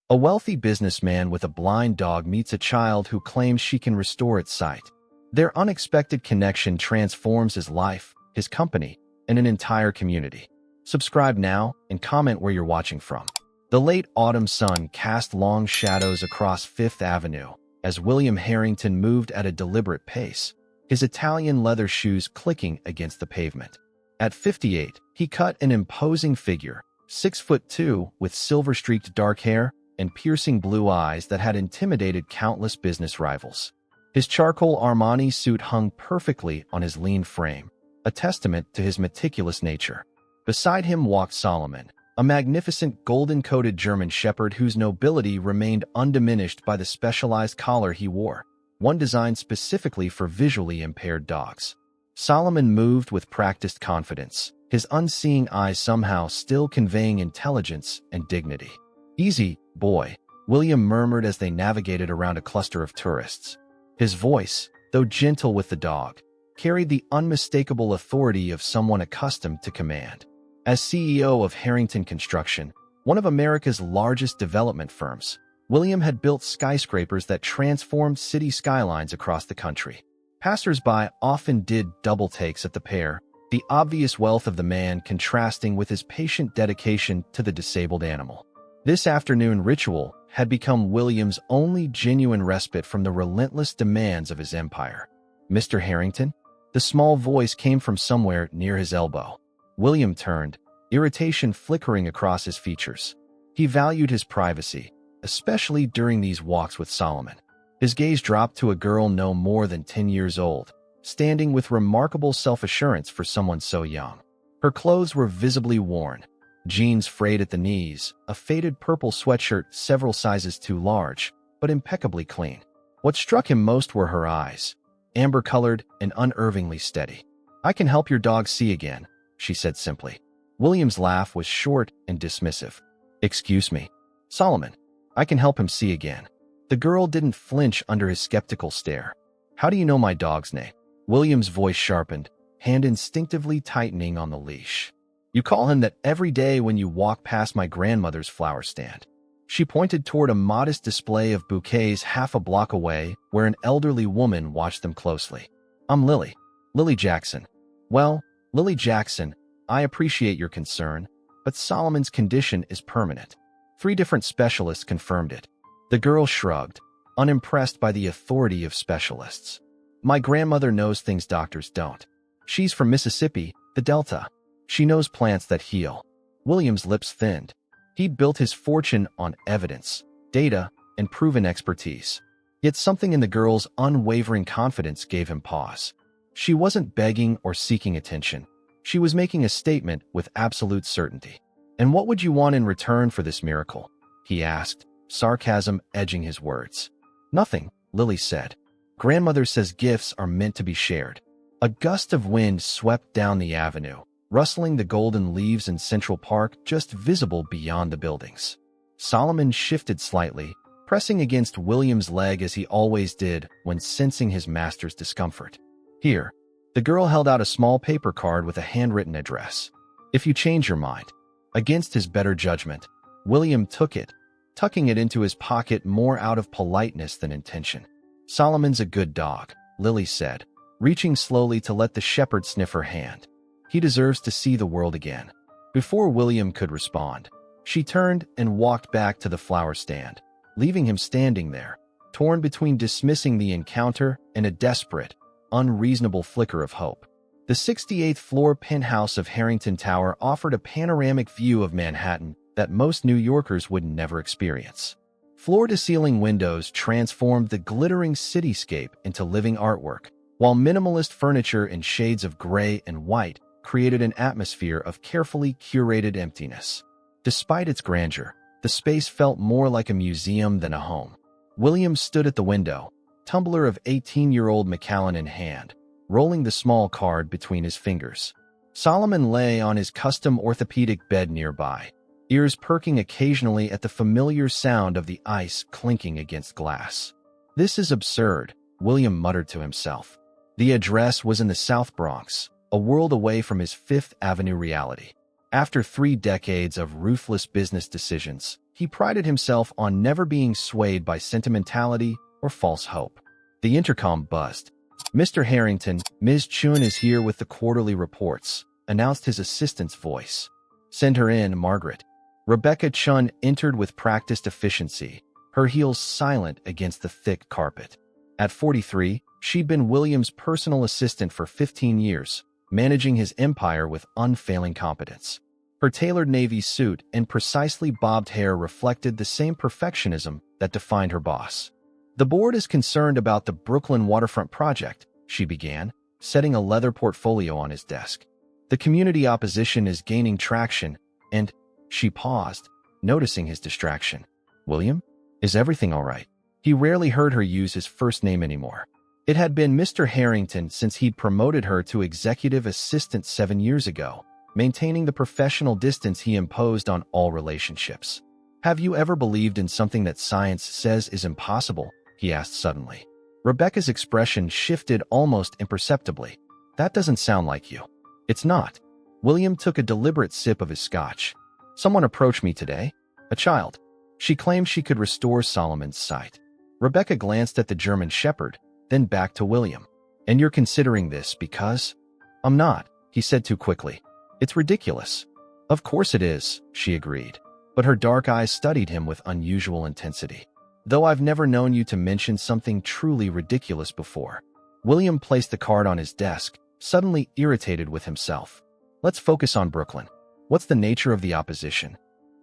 A wealthy businessman with a blind dog meets a child who claims she can restore its sight. Their unexpected connection transforms his life, his company, and an entire community. Subscribe now and comment where you're watching from. The late autumn sun cast long shadows across Fifth Avenue as William Harrington moved at a deliberate pace, his Italian leather shoes clicking against the pavement. At 58, he cut an imposing figure, 6'2", with silver-streaked dark hair and piercing blue eyes that had intimidated countless business rivals. His charcoal Armani suit hung perfectly on his lean frame, a testament to his meticulous nature. Beside him walked Solomon, a magnificent golden-coated German shepherd whose nobility remained undiminished by the specialized collar he wore, one designed specifically for visually impaired dogs. Solomon moved with practiced confidence, his unseeing eyes somehow still conveying intelligence and dignity. "Easy, boy," William murmured as they navigated around a cluster of tourists. His voice, though gentle with the dog, carried the unmistakable authority of someone accustomed to command. As CEO of Harrington Construction, one of America's largest development firms, William had built skyscrapers that transformed city skylines across the country. Passers-by often did double takes at the pair, the obvious wealth of the man contrasting with his patient dedication to the disabled animal. This afternoon ritual had become William's only genuine respite from the relentless demands of his empire. "Mr. Harrington?" The small voice came from somewhere near his elbow. William turned, irritation flickering across his features. He valued his privacy, especially during these walks with Solomon. His gaze dropped to a girl no more than 10 years old, standing with remarkable self-assurance for someone so young. Her clothes were visibly worn, jeans frayed at the knees, a faded purple sweatshirt several sizes too large, but impeccably clean. What struck him most were her eyes, amber-colored and unervingly steady. "I can help your dog see again," she said simply. William's laugh was short and dismissive. "Excuse me, Solomon. I can help him see again." The girl didn't flinch under his skeptical stare. "How do you know my dog's name?" William's voice sharpened, hand instinctively tightening on the leash. "You call him that every day when you walk past my grandmother's flower stand." She pointed toward a modest display of bouquets half a block away where an elderly woman watched them closely. "I'm Lily. Lily Jackson." "Well, Lily Jackson, I appreciate your concern, but Solomon's condition is permanent." 3 different specialists confirmed it. The girl shrugged, unimpressed by the authority of specialists. "My grandmother knows things doctors don't. She's from Mississippi, the Delta. She knows plants that heal." William's lips thinned. He'd built his fortune on evidence, data, and proven expertise. Yet something in the girl's unwavering confidence gave him pause. She wasn't begging or seeking attention. She was making a statement with absolute certainty. "And what would you want in return for this miracle?" he asked, sarcasm edging his words. "Nothing," Lily said. "Grandmother says gifts are meant to be shared." A gust of wind swept down the avenue, rustling the golden leaves in Central Park just visible beyond the buildings. Solomon shifted slightly, pressing against William's leg as he always did when sensing his master's discomfort. "Here." The girl held out a small paper card with a handwritten address. "If you change your mind." Against his better judgment, William took it, tucking it into his pocket more out of politeness than intention. "Solomon's a good dog," Lily said, reaching slowly to let the shepherd sniff her hand. "He deserves to see the world again." Before William could respond, she turned and walked back to the flower stand, leaving him standing there, torn between dismissing the encounter and a desperate, unreasonable flicker of hope. The 68th floor penthouse of Harrington Tower offered a panoramic view of Manhattan that most New Yorkers would never experience. Floor-to-ceiling windows transformed the glittering cityscape into living artwork, while minimalist furniture in shades of gray and white created an atmosphere of carefully curated emptiness. Despite its grandeur, the space felt more like a museum than a home. William stood at the window, tumbler of 18-year-old Macallan in hand, rolling the small card between his fingers. Solomon lay on his custom orthopedic bed nearby, ears perking occasionally at the familiar sound of the ice clinking against glass. "This is absurd," William muttered to himself. The address was in the South Bronx, a world away from his Fifth Avenue reality. After 3 decades of ruthless business decisions, he prided himself on never being swayed by sentimentality or false hope. The intercom buzzed. "Mr. Harrington, Ms. Chun is here with the quarterly reports," announced his assistant's voice. "Send her in, Margaret." Rebecca Chun entered with practiced efficiency, her heels silent against the thick carpet. At 43, she'd been William's personal assistant for 15 years, managing his empire with unfailing competence. Her tailored navy suit and precisely bobbed hair reflected the same perfectionism that defined her boss. "The board is concerned about the Brooklyn waterfront project," she began, setting a leather portfolio on his desk. "The community opposition is gaining traction, and—" She paused, noticing his distraction. "William? Is everything all right?" He rarely heard her use his first name anymore. It had been Mr. Harrington since he'd promoted her to executive assistant 7 years ago, maintaining the professional distance he imposed on all relationships. "Have you ever believed in something that science says is impossible?" he asked suddenly. Rebecca's expression shifted almost imperceptibly. "That doesn't sound like you." "It's not." William took a deliberate sip of his scotch. "Someone approached me today. A child. She claimed she could restore Solomon's sight." Rebecca glanced at the German shepherd, then back to William. "And you're considering this because—" "I'm not," he said too quickly. "It's ridiculous." "Of course it is," she agreed, but her dark eyes studied him with unusual intensity. "Though I've never known you to mention something truly ridiculous before." William placed the card on his desk, suddenly irritated with himself. "Let's focus on Brooklyn. What's the nature of the opposition?"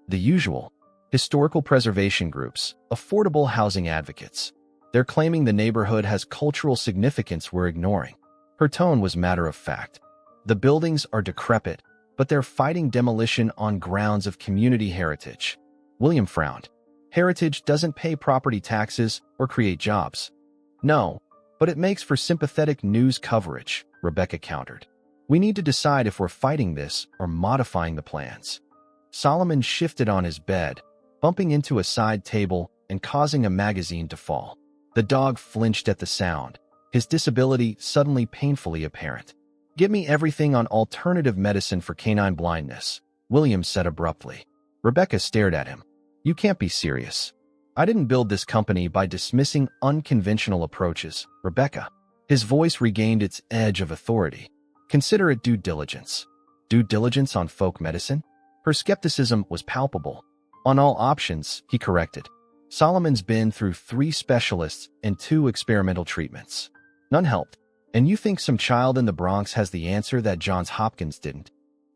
"The usual. Historical preservation groups, affordable housing advocates. They're claiming the neighborhood has cultural significance we're ignoring." Her tone was matter-of-fact. "The buildings are decrepit, but they're fighting demolition on grounds of community heritage." William frowned. "Heritage doesn't pay property taxes or create jobs." "No, but it makes for sympathetic news coverage," Rebecca countered. "We need to decide if we're fighting this or modifying the plans." Solomon shifted on his bed, bumping into a side table and causing a magazine to fall. The dog flinched at the sound, his disability suddenly painfully apparent. "Give me everything on alternative medicine for canine blindness," William said abruptly. Rebecca stared at him. "You can't be serious." "I didn't build this company by dismissing unconventional approaches, Rebecca." His voice regained its edge of authority. "Consider it due diligence." "Due diligence on folk medicine?" Her skepticism was palpable. "On all options," he corrected. "Solomon's been through 3 specialists and 2 experimental treatments. None helped. And you think some child in the Bronx has the answer that Johns Hopkins didn't?"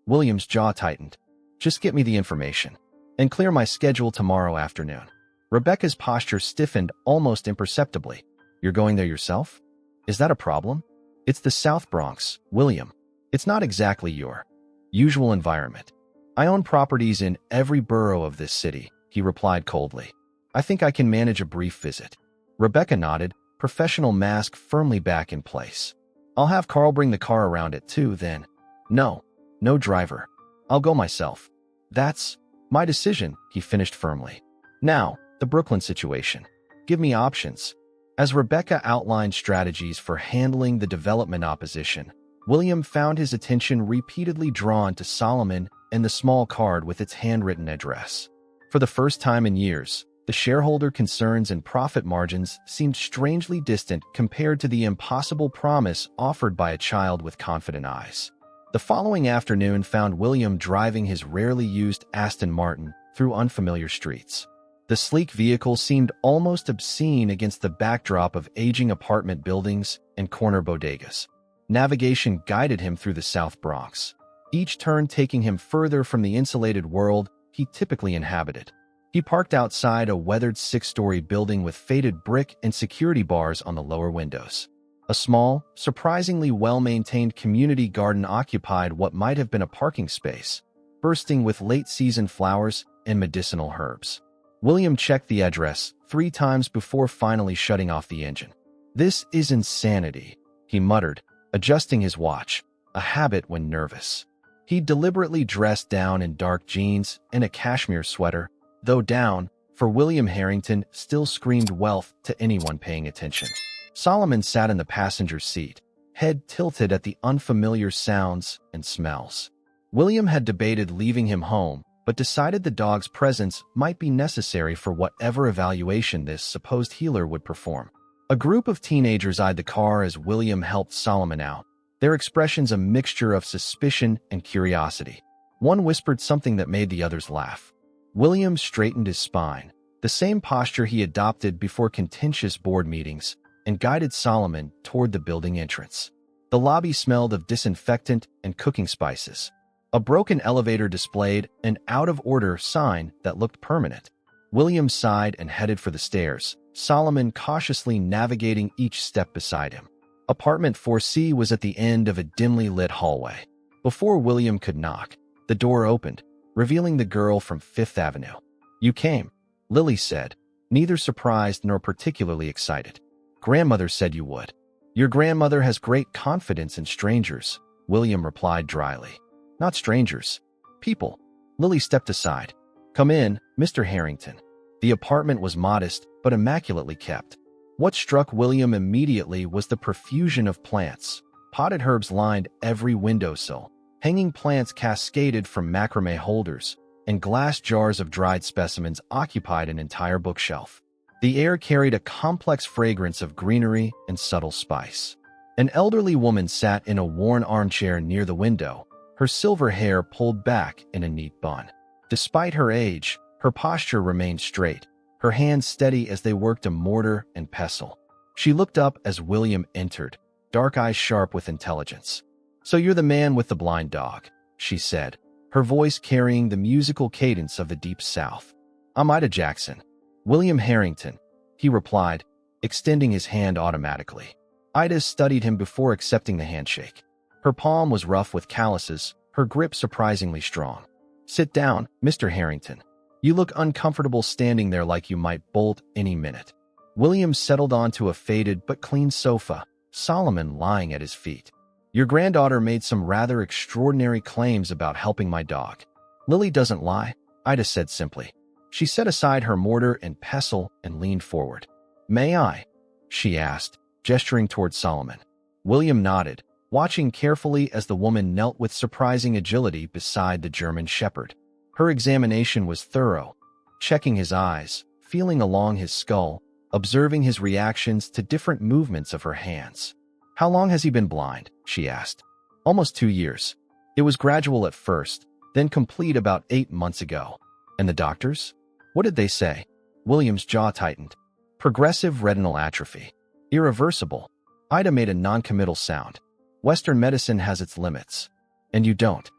William's jaw tightened. "Just get me the information. And clear my schedule tomorrow afternoon." Rebecca's posture stiffened almost imperceptibly. "You're going there yourself? Is that a problem?" "It's the South Bronx, William. It's not exactly your usual environment." "I own properties in every borough of this city," he replied coldly. "I think I can manage a brief visit." Rebecca nodded, professional mask firmly back in place. "I'll have Carl bring the car around at 2 then." "No, no driver. I'll go myself." "That's my decision," he finished firmly. "Now, the Brooklyn situation. Give me options." As Rebecca outlined strategies for handling the development opposition, William found his attention repeatedly drawn to Solomon and the small card with its handwritten address. For the first time in years, the shareholder concerns and profit margins seemed strangely distant compared to the impossible promise offered by a child with confident eyes. The following afternoon found William driving his rarely used Aston Martin through unfamiliar streets. The sleek vehicle seemed almost obscene against the backdrop of aging apartment buildings and corner bodegas. Navigation guided him through the South Bronx, each turn taking him further from the insulated world he typically inhabited. He parked outside a weathered 6-story building with faded brick and security bars on the lower windows. A small, surprisingly well-maintained community garden occupied what might have been a parking space, bursting with late-season flowers and medicinal herbs. William checked the address 3 times before finally shutting off the engine. "This is insanity," he muttered, adjusting his watch, a habit when nervous. He deliberately dressed down in dark jeans and a cashmere sweater, though down, for William Harrington still screamed wealth to anyone paying attention. Solomon sat in the passenger seat, head tilted at the unfamiliar sounds and smells. William had debated leaving him home, but decided the dog's presence might be necessary for whatever evaluation this supposed healer would perform. A group of teenagers eyed the car as William helped Solomon out, their expressions a mixture of suspicion and curiosity. One whispered something that made the others laugh. William straightened his spine, the same posture he adopted before contentious board meetings, and guided Solomon toward the building entrance. The lobby smelled of disinfectant and cooking spices. A broken elevator displayed an out-of-order sign that looked permanent. William sighed and headed for the stairs, Solomon cautiously navigating each step beside him. Apartment 4C was at the end of a dimly lit hallway. Before William could knock, the door opened, revealing the girl from Fifth Avenue. "You came," Lily said, neither surprised nor particularly excited. "Grandmother said you would." "Your grandmother has great confidence in strangers," William replied dryly. "Not strangers. People." Lily stepped aside. "Come in, Mr. Harrington." The apartment was modest, but immaculately kept. What struck William immediately was the profusion of plants. Potted herbs lined every windowsill. Hanging plants cascaded from macrame holders, and glass jars of dried specimens occupied an entire bookshelf. The air carried a complex fragrance of greenery and subtle spice. An elderly woman sat in a worn armchair near the window, her silver hair pulled back in a neat bun. Despite her age, her posture remained straight, her hands steady as they worked a mortar and pestle. She looked up as William entered, dark eyes sharp with intelligence. "So you're the man with the blind dog," she said, her voice carrying the musical cadence of the Deep South. "I'm Ida Jackson." "William Harrington," he replied, extending his hand automatically. Ida studied him before accepting the handshake. Her palm was rough with calluses, her grip surprisingly strong. "Sit down, Mr. Harrington. You look uncomfortable standing there like you might bolt any minute." William settled onto a faded but clean sofa, Solomon lying at his feet. "Your granddaughter made some rather extraordinary claims about helping my dog." "Lily doesn't lie," Ida said simply. She set aside her mortar and pestle and leaned forward. "May I?" she asked, gesturing toward Solomon. William nodded, watching carefully as the woman knelt with surprising agility beside the German shepherd. Her examination was thorough, checking his eyes, feeling along his skull, observing his reactions to different movements of her hands. "How long has he been blind?" she asked. "Almost 2 years. It was gradual at first, then complete about 8 months ago." "And the doctors? What did they say?" William's jaw tightened. "Progressive retinal atrophy. Irreversible." Ida made a non-committal sound. "Western medicine has its limits. And you don't."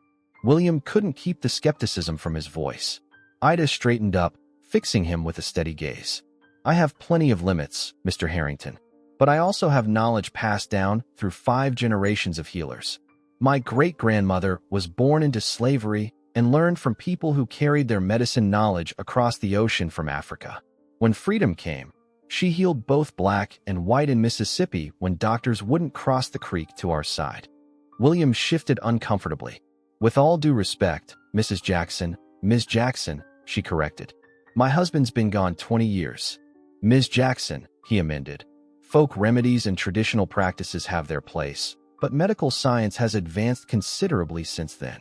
William couldn't keep the skepticism from his voice. Ida straightened up, fixing him with a steady gaze. "I have plenty of limits, Mr. Harrington. But I also have knowledge passed down through 5 generations of healers. My great-grandmother was born into slavery and learned from people who carried their medicine knowledge across the ocean from Africa. When freedom came, she healed both black and white in Mississippi when doctors wouldn't cross the creek to our side." William shifted uncomfortably. "With all due respect, Mrs. Jackson," "Ms. Jackson," she corrected. "My husband's been gone 20 years. "Ms. Jackson," he amended. "Folk remedies and traditional practices have their place, but medical science has advanced considerably since then."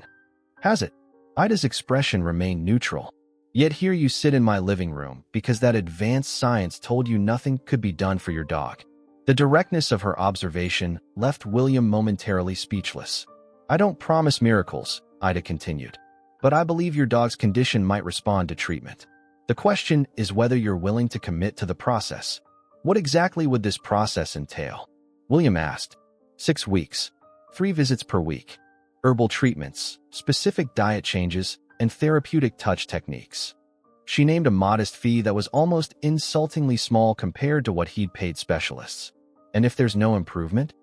"Has it?" Ida's expression remained neutral. "Yet here you sit in my living room because that advanced science told you nothing could be done for your dog." The directness of her observation left William momentarily speechless. "I don't promise miracles," Ida continued, "but I believe your dog's condition might respond to treatment. The question is whether you're willing to commit to the process." "What exactly would this process entail?" William asked. 6 weeks. 3 visits per week. Herbal treatments, specific diet changes, and therapeutic touch techniques. She named a modest fee that was almost insultingly small compared to what he'd paid specialists. "And if there's no improvement?"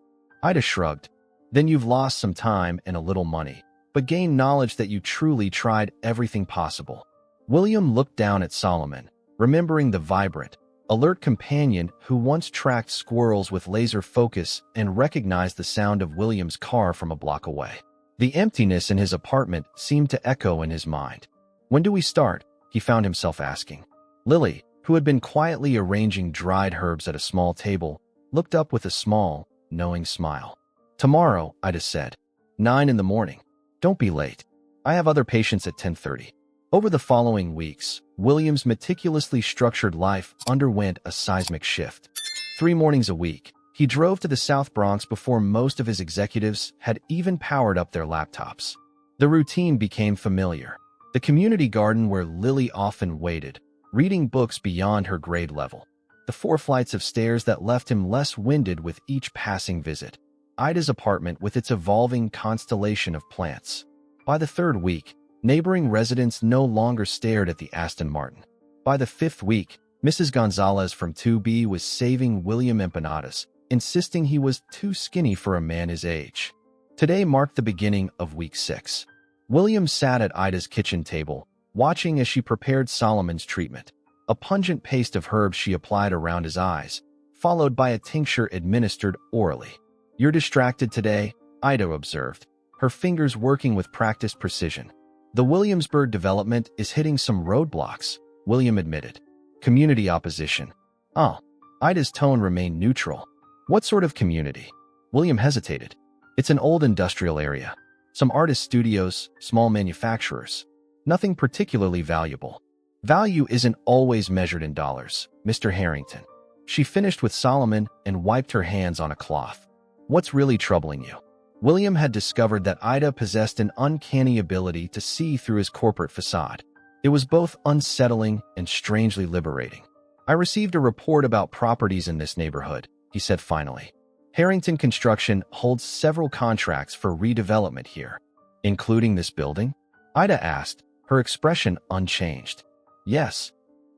Ida shrugged. "Then you've lost some time and a little money, but gained knowledge that you truly tried everything possible." William looked down at Solomon, remembering the vibrant, alert companion who once tracked squirrels with laser focus and recognized the sound of William's car from a block away. The emptiness in his apartment seemed to echo in his mind. "When do we start?" he found himself asking. Lily, who had been quietly arranging dried herbs at a small table, looked up with a small, knowing smile. "Tomorrow," Ida said. 9 in the morning. Don't be late." I have other patients at 10:30. Over the following weeks, William's meticulously structured life underwent a seismic shift. 3 mornings a week, he drove to the South Bronx before most of his executives had even powered up their laptops. The routine became familiar. The community garden where Lily often waited, reading books beyond her grade level. The 4 flights of stairs that left him less winded with each passing visit. Ida's apartment with its evolving constellation of plants. By the 3rd week, neighboring residents no longer stared at the Aston Martin. By the 5th week, Mrs. Gonzalez from 2B was saving William empanadas, insisting he was too skinny for a man his age. Today marked the beginning of week 6. William sat at Ida's kitchen table, watching as she prepared Solomon's treatment, a pungent paste of herbs she applied around his eyes, followed by a tincture administered orally. "You're distracted today," Ida observed, her fingers working with practiced precision. "The Williamsburg development is hitting some roadblocks," William admitted. "Community opposition." "Oh." Ida's tone remained neutral. "What sort of community?" William hesitated. "It's an old industrial area. Some artist studios, small manufacturers. Nothing particularly valuable." "Value isn't always measured in dollars, Mr. Harrington." She finished with Solomon and wiped her hands on a cloth. "What's really troubling you?" William had discovered that Ida possessed an uncanny ability to see through his corporate facade. It was both unsettling and strangely liberating. "I received a report about properties in this neighborhood," he said finally. "Harrington Construction holds several contracts for redevelopment here." "Including this building?" Ida asked, her expression unchanged. "Yes.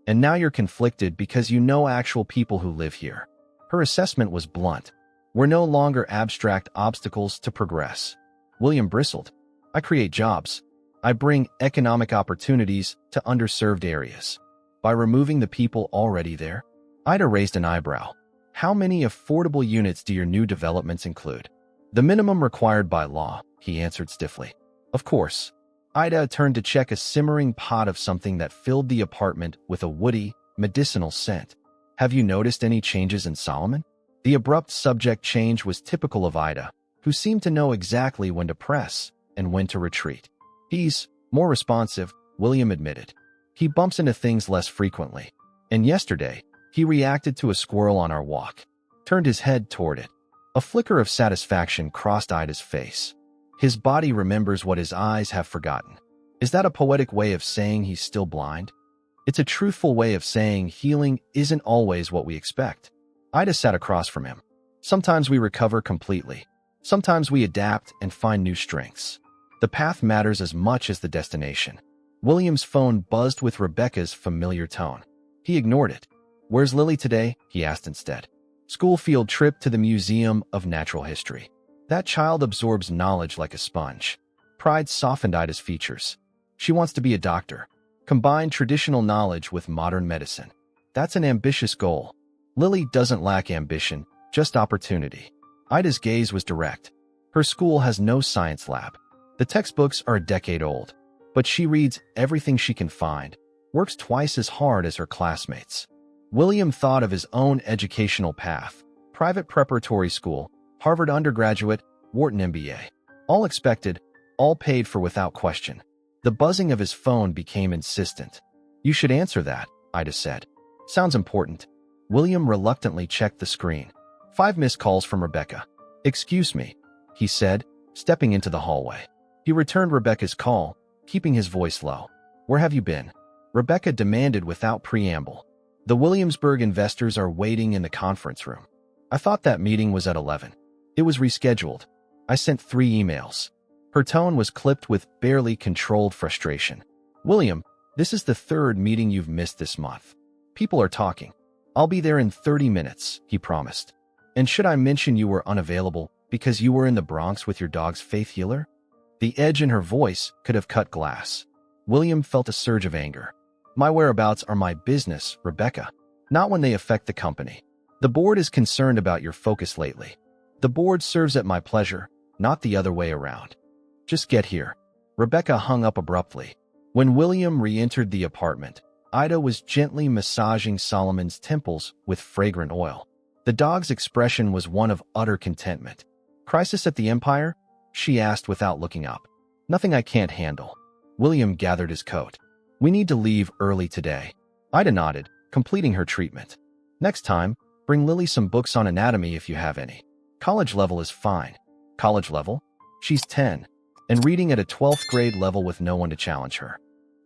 And now you're conflicted because you know actual people who live here." Her assessment was blunt. "We're no longer abstract obstacles to progress." William bristled. "I create jobs. I bring economic opportunities to underserved areas. By removing the people already there?" Ida raised an eyebrow. "How many affordable units do your new developments include?" "The minimum required by law," he answered stiffly. "Of course." Ida turned to check a simmering pot of something that filled the apartment with a woody, medicinal scent. "Have you noticed any changes in Solomon?" The abrupt subject change was typical of Ida, who seemed to know exactly when to press and when to retreat. "He's more responsive," William admitted. "He bumps into things less frequently. And yesterday, he reacted to a squirrel on our walk, turned his head toward it." A flicker of satisfaction crossed Ida's face. "His body remembers what his eyes have forgotten." Is that a poetic way of saying he's still blind? It's a truthful way of saying healing isn't always what we expect. Ida sat across from him. "Sometimes we recover completely. Sometimes we adapt and find new strengths. The path matters as much as the destination." William's phone buzzed with Rebecca's familiar tone. He ignored it. "Where's Lily today?" he asked instead. "School field trip to the Museum of Natural History." That child absorbs knowledge like a sponge. Pride softened Ida's features. "She wants to be a doctor. Combine traditional knowledge with modern medicine. That's an ambitious goal." "Lily doesn't lack ambition, just opportunity." Ida's gaze was direct. "Her school has no science lab. The textbooks are a decade old. But she reads everything she can find, works twice as hard as her classmates." William thought of his own educational path. Private preparatory school, Harvard undergraduate, Wharton MBA. All expected, all paid for without question. The buzzing of his phone became insistent. "You should answer that," Ida said. "Sounds important." William reluctantly checked the screen. 5 missed calls from Rebecca. "Excuse me," he said, stepping into the hallway. He returned Rebecca's call, keeping his voice low. "Where have you been?" Rebecca demanded without preamble. "The Williamsburg investors are waiting in the conference room. I thought that meeting was at 11. It was rescheduled. I sent 3 emails." Her tone was clipped with barely controlled frustration. "William, this is the 3rd meeting you've missed this month. People are talking. I'll be there in 30 minutes, he promised. And should I mention you were unavailable because you were in the Bronx with your dog's faith healer?" The edge in her voice could have cut glass. William felt a surge of anger. "My whereabouts are my business, Rebecca, not when they affect the company. The board is concerned about your focus lately. The board serves at my pleasure, not the other way around. Just get here." Rebecca hung up abruptly. When William re-entered the apartment, Ida was gently massaging Solomon's temples with fragrant oil. The dog's expression was one of utter contentment. "Crisis at the Empire?" she asked without looking up. Nothing I can't handle. William gathered his coat. We need to leave early today. Ida nodded, completing her treatment. Next time, bring Lily some books on anatomy if you have any. College level is fine. College level? She's 10, and reading at a 12th grade level with no one to challenge her.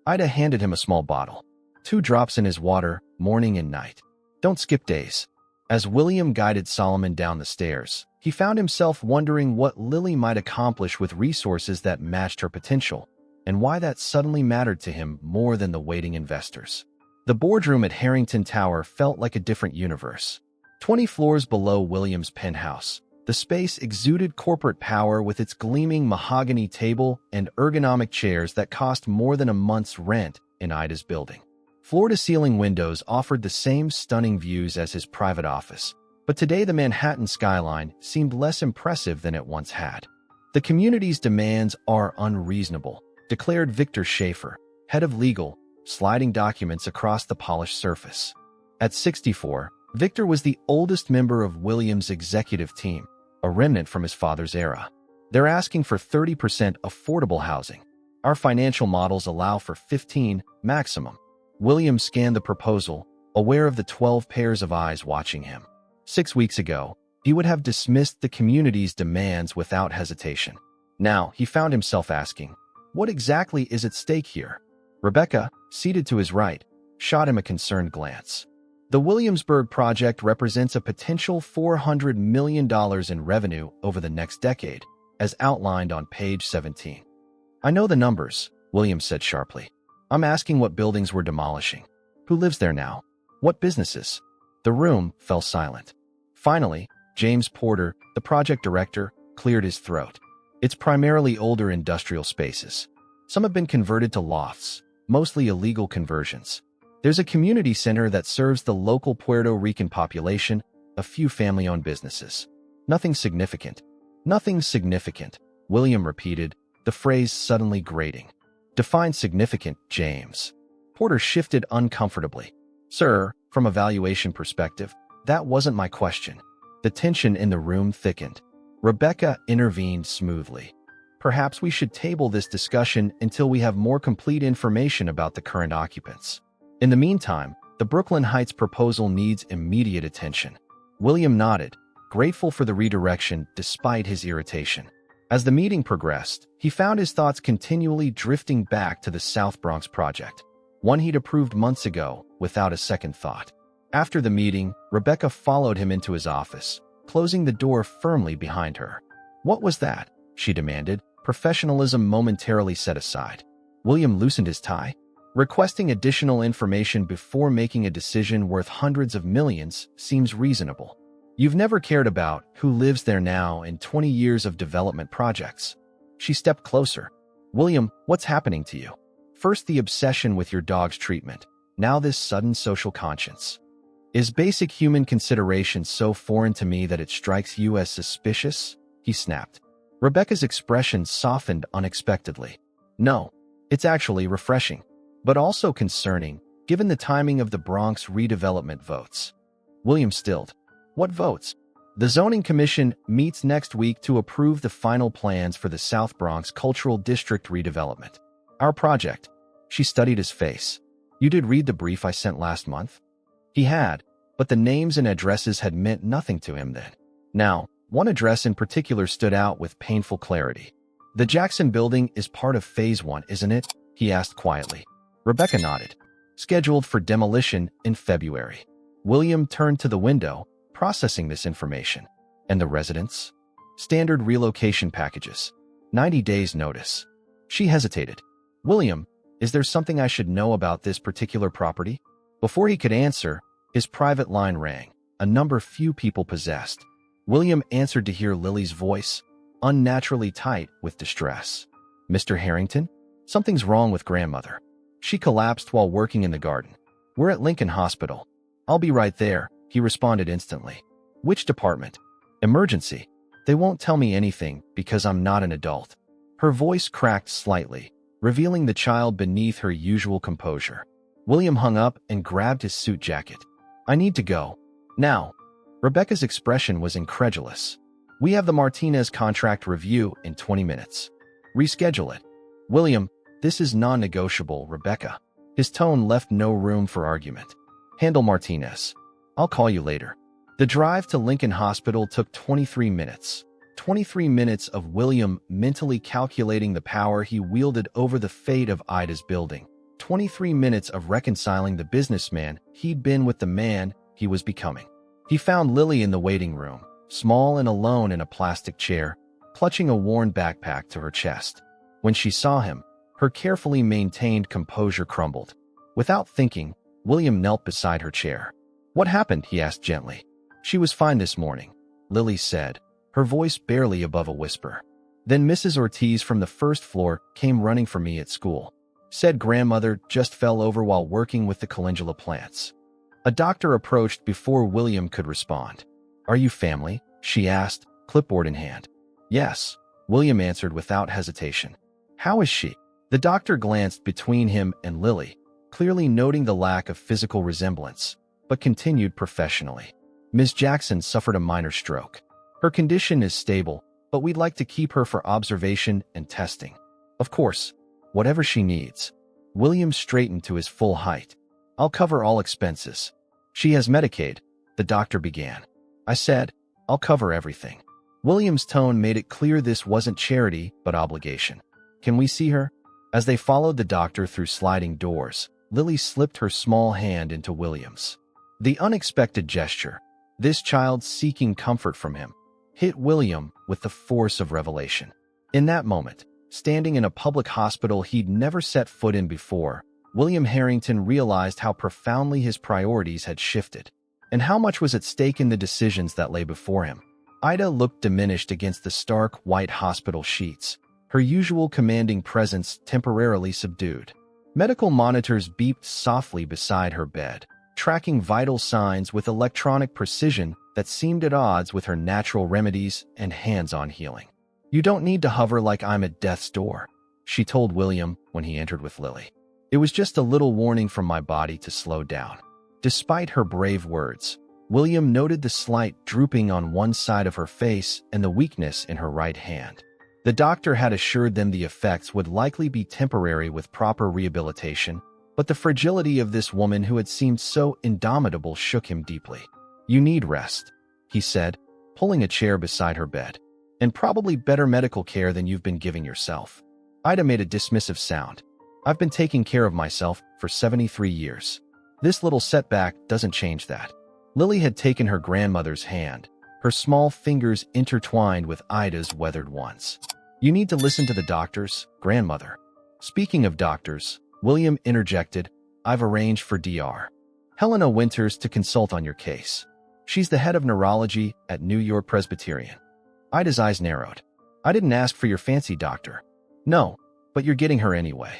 Ida handed him a small bottle. 2 drops in his water, morning and night. Don't skip days. As William guided Solomon down the stairs, he found himself wondering what Lily might accomplish with resources that matched her potential, and why that suddenly mattered to him more than the waiting investors. The boardroom at Harrington Tower felt like a different universe. 20 floors below William's penthouse, the space exuded corporate power with its gleaming mahogany table and ergonomic chairs that cost more than a month's rent in Ida's building. Floor-to-ceiling windows offered the same stunning views as his private office, but today the Manhattan skyline seemed less impressive than it once had. The community's demands are unreasonable, declared Victor Schaefer, head of legal, sliding documents across the polished surface. At 64, Victor was the oldest member of William's executive team, a remnant from his father's era. They're asking for 30% affordable housing. Our financial models allow for 15 maximum. William scanned the proposal, aware of the 12 pairs of eyes watching him. 6 weeks ago, he would have dismissed the community's demands without hesitation. Now, he found himself asking, what exactly is at stake here? Rebecca, seated to his right, shot him a concerned glance. The Williamsburg project represents a potential $400 million in revenue over the next decade, as outlined on page 17. I know the numbers, William said sharply. I'm asking what buildings we're demolishing. Who lives there now? What businesses? The room fell silent. Finally, James Porter, the project director, cleared his throat. It's primarily older industrial spaces. Some have been converted to lofts, mostly illegal conversions. There's a community center that serves the local Puerto Rican population, a few family-owned businesses. Nothing significant. Nothing significant, William repeated, the phrase suddenly grating. Define significant, James. Porter shifted uncomfortably. Sir, from a valuation perspective, that wasn't my question. The tension in the room thickened. Rebecca intervened smoothly. Perhaps we should table this discussion until we have more complete information about the current occupants. In the meantime, the Brooklyn Heights proposal needs immediate attention. William nodded, grateful for the redirection despite his irritation. As the meeting progressed, he found his thoughts continually drifting back to the South Bronx project, one he'd approved months ago without a second thought. After the meeting, Rebecca followed him into his office, closing the door firmly behind her. What was that? She demanded, professionalism momentarily set aside. William loosened his tie. Requesting additional information before making a decision worth hundreds of millions seems reasonable. You've never cared about who lives there now in 20 years of development projects. She stepped closer. William, what's happening to you? First the obsession with your dog's treatment, now this sudden social conscience. Is basic human consideration so foreign to me that it strikes you as suspicious? He snapped. Rebecca's expression softened unexpectedly. No, it's actually refreshing, but also concerning, given the timing of the Bronx redevelopment votes. William stilled. What votes? The Zoning Commission meets next week to approve the final plans for the South Bronx Cultural District redevelopment. Our project. She studied his face. You did read the brief I sent last month? He had, but the names and addresses had meant nothing to him then. Now, one address in particular stood out with painful clarity. The Jackson Building is part of Phase 1, isn't it? He asked quietly. Rebecca nodded. Scheduled for demolition in February. William turned to the window, processing this information. And the residents? Standard relocation packages. 90 days notice. She hesitated. William, is there something I should know about this particular property? Before he could answer, his private line rang, a number few people possessed. William answered to hear Lily's voice, unnaturally tight with distress. Mr. Harrington? Something's wrong with grandmother. She collapsed while working in the garden. We're at Lincoln Hospital. I'll be right there, he responded instantly. Which department? Emergency. They won't tell me anything because I'm not an adult. Her voice cracked slightly, revealing the child beneath her usual composure. William hung up and grabbed his suit jacket. I need to go. Now. Rebecca's expression was incredulous. We have the Martinez contract review in 20 minutes. Reschedule it. William, this is non-negotiable, Rebecca. His tone left no room for argument. Handle Martinez. I'll call you later. The drive to Lincoln Hospital took 23 minutes. 23 minutes of William mentally calculating the power he wielded over the fate of Ida's building. 23 minutes of reconciling the businessman he'd been with the man he was becoming. He found Lily in the waiting room, small and alone in a plastic chair, clutching a worn backpack to her chest. When she saw him, her carefully maintained composure crumbled. Without thinking, William knelt beside her chair. "What happened?" he asked gently. "She was fine this morning," Lily said, her voice barely above a whisper. "Then Mrs. Ortiz from the first floor came running for me at school. Said grandmother just fell over while working with the calendula plants." A doctor approached before William could respond. "Are you family?" she asked, clipboard in hand. "Yes," William answered without hesitation. "How is she?" The doctor glanced between him and Lily, clearly noting the lack of physical resemblance, but continued professionally. "Ms. Jackson suffered a minor stroke. Her condition is stable, but we'd like to keep her for observation and testing. Of course, whatever she needs." William straightened to his full height. "I'll cover all expenses." "She has Medicaid," the doctor began. "I said, I'll cover everything." William's tone made it clear this wasn't charity, but obligation. "Can we see her?" As they followed the doctor through sliding doors, Lily slipped her small hand into William's. The unexpected gesture, this child seeking comfort from him, hit William with the force of revelation. In that moment, standing in a public hospital he'd never set foot in before, William Harrington realized how profoundly his priorities had shifted, and how much was at stake in the decisions that lay before him. Ida looked diminished against the stark white hospital sheets, her usual commanding presence temporarily subdued. Medical monitors beeped softly beside her bed, tracking vital signs with electronic precision that seemed at odds with her natural remedies and hands-on healing. "You don't need to hover like I'm at death's door," she told William when he entered with Lily. "It was just a little warning from my body to slow down." Despite her brave words, William noted the slight drooping on one side of her face and the weakness in her right hand. The doctor had assured them the effects would likely be temporary with proper rehabilitation, but the fragility of this woman who had seemed so indomitable shook him deeply. "You need rest," he said, pulling a chair beside her bed, "and probably better medical care than you've been giving yourself." Ida made a dismissive sound. "I've been taking care of myself for 73 years. This little setback doesn't change that." Lily had taken her grandmother's hand, her small fingers intertwined with Ida's weathered ones. "You need to listen to the doctors, grandmother." Speaking of doctors, William interjected, "I've arranged for Dr. Helena Winters to consult on your case. She's the head of neurology at New York Presbyterian." Ida's eyes narrowed. "I didn't ask for your fancy doctor." "No, but you're getting her anyway."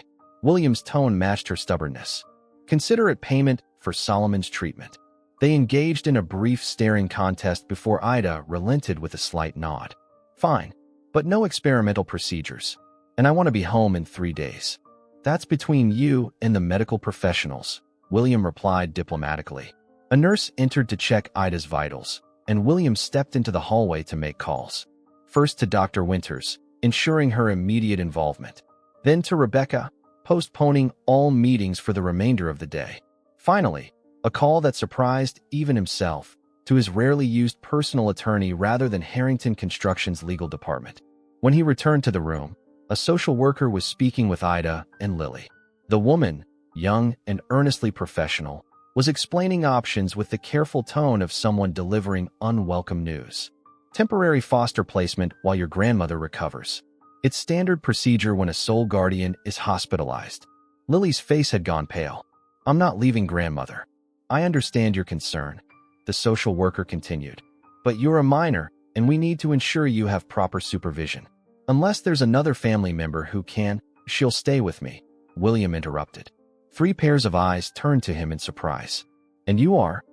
William's tone matched her stubbornness. "Consider it payment for Solomon's treatment." They engaged in a brief staring contest before Ida relented with a slight nod. "Fine, but no experimental procedures. And I want to be home in 3 days." "That's between you and the medical professionals," William replied diplomatically. A nurse entered to check Ida's vitals, and William stepped into the hallway to make calls. First to Dr. Winters, ensuring her immediate involvement. Then to Rebecca, postponing all meetings for the remainder of the day. Finally, a call that surprised even himself, to his rarely used personal attorney rather than Harrington Construction's legal department. When he returned to the room, a social worker was speaking with Ida and Lily. The woman, young and earnestly professional, was explaining options with the careful tone of someone delivering unwelcome news. "Temporary foster placement while your grandmother recovers. It's standard procedure when a sole guardian is hospitalized." Lily's face had gone pale. "I'm not leaving grandmother." "I understand your concern," the social worker continued. "But you're a minor, and we need to ensure you have proper supervision. Unless there's another family member who can, she'll stay with me," William interrupted. 3 pairs of eyes turned to him in surprise. "And you are?"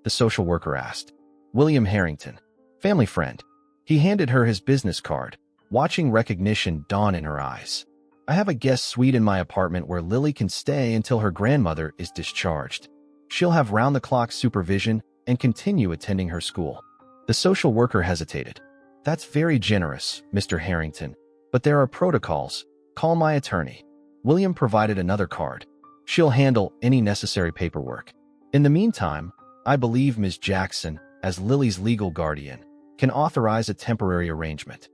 the social worker asked. "William Harrington. Family friend." He handed her his business card, watching recognition dawn in her eyes. "I have a guest suite in my apartment where Lily can stay until her grandmother is discharged. She'll have round-the-clock supervision and continue attending her school." The social worker hesitated. "That's very generous, Mr. Harrington, but there are protocols," Call my attorney. William provided another card. She'll handle any necessary paperwork. In the meantime, I believe Ms. Jackson, as Lily's legal guardian, can authorize a temporary arrangement.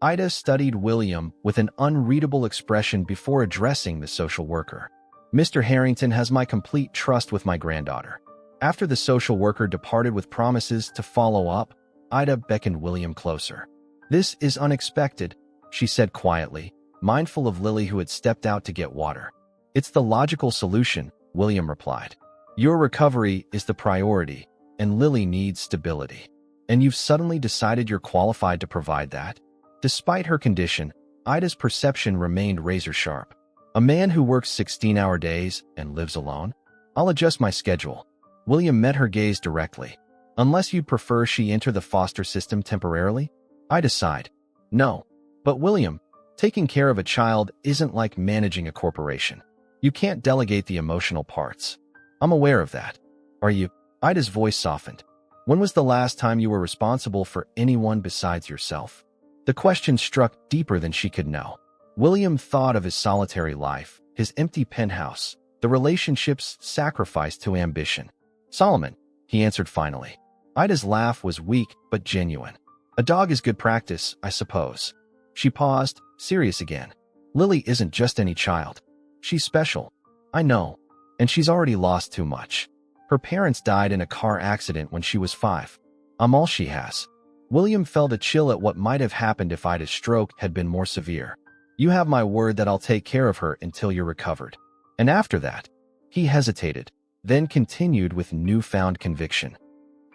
Ida studied William with an unreadable expression before addressing the social worker. Mr. Harrington has my complete trust with my granddaughter. After the social worker departed with promises to follow up, Ida beckoned William closer. This is unexpected, she said quietly, mindful of Lily who had stepped out to get water. It's the logical solution, William replied. Your recovery is the priority, and Lily needs stability. And you've suddenly decided you're qualified to provide that? Despite her condition, Ida's perception remained razor-sharp. A man who works 16-hour days and lives alone? I'll adjust my schedule. William met her gaze directly. Unless you'd prefer she enter the foster system temporarily? Ida sighed. No. But William, taking care of a child isn't like managing a corporation. You can't delegate the emotional parts. I'm aware of that. Are you? Ida's voice softened. When was the last time you were responsible for anyone besides yourself? The question struck deeper than she could know. William thought of his solitary life, his empty penthouse, the relationships sacrificed to ambition. Solomon, he answered finally. Ida's laugh was weak but genuine. A dog is good practice, I suppose. She paused, serious again. Lily isn't just any child. She's special. I know. And she's already lost too much. Her parents died in a car accident when she was 5. I'm all she has. William felt a chill at what might have happened if Ida's stroke had been more severe. You have my word that I'll take care of her until you're recovered. And after that, he hesitated, then continued with newfound conviction.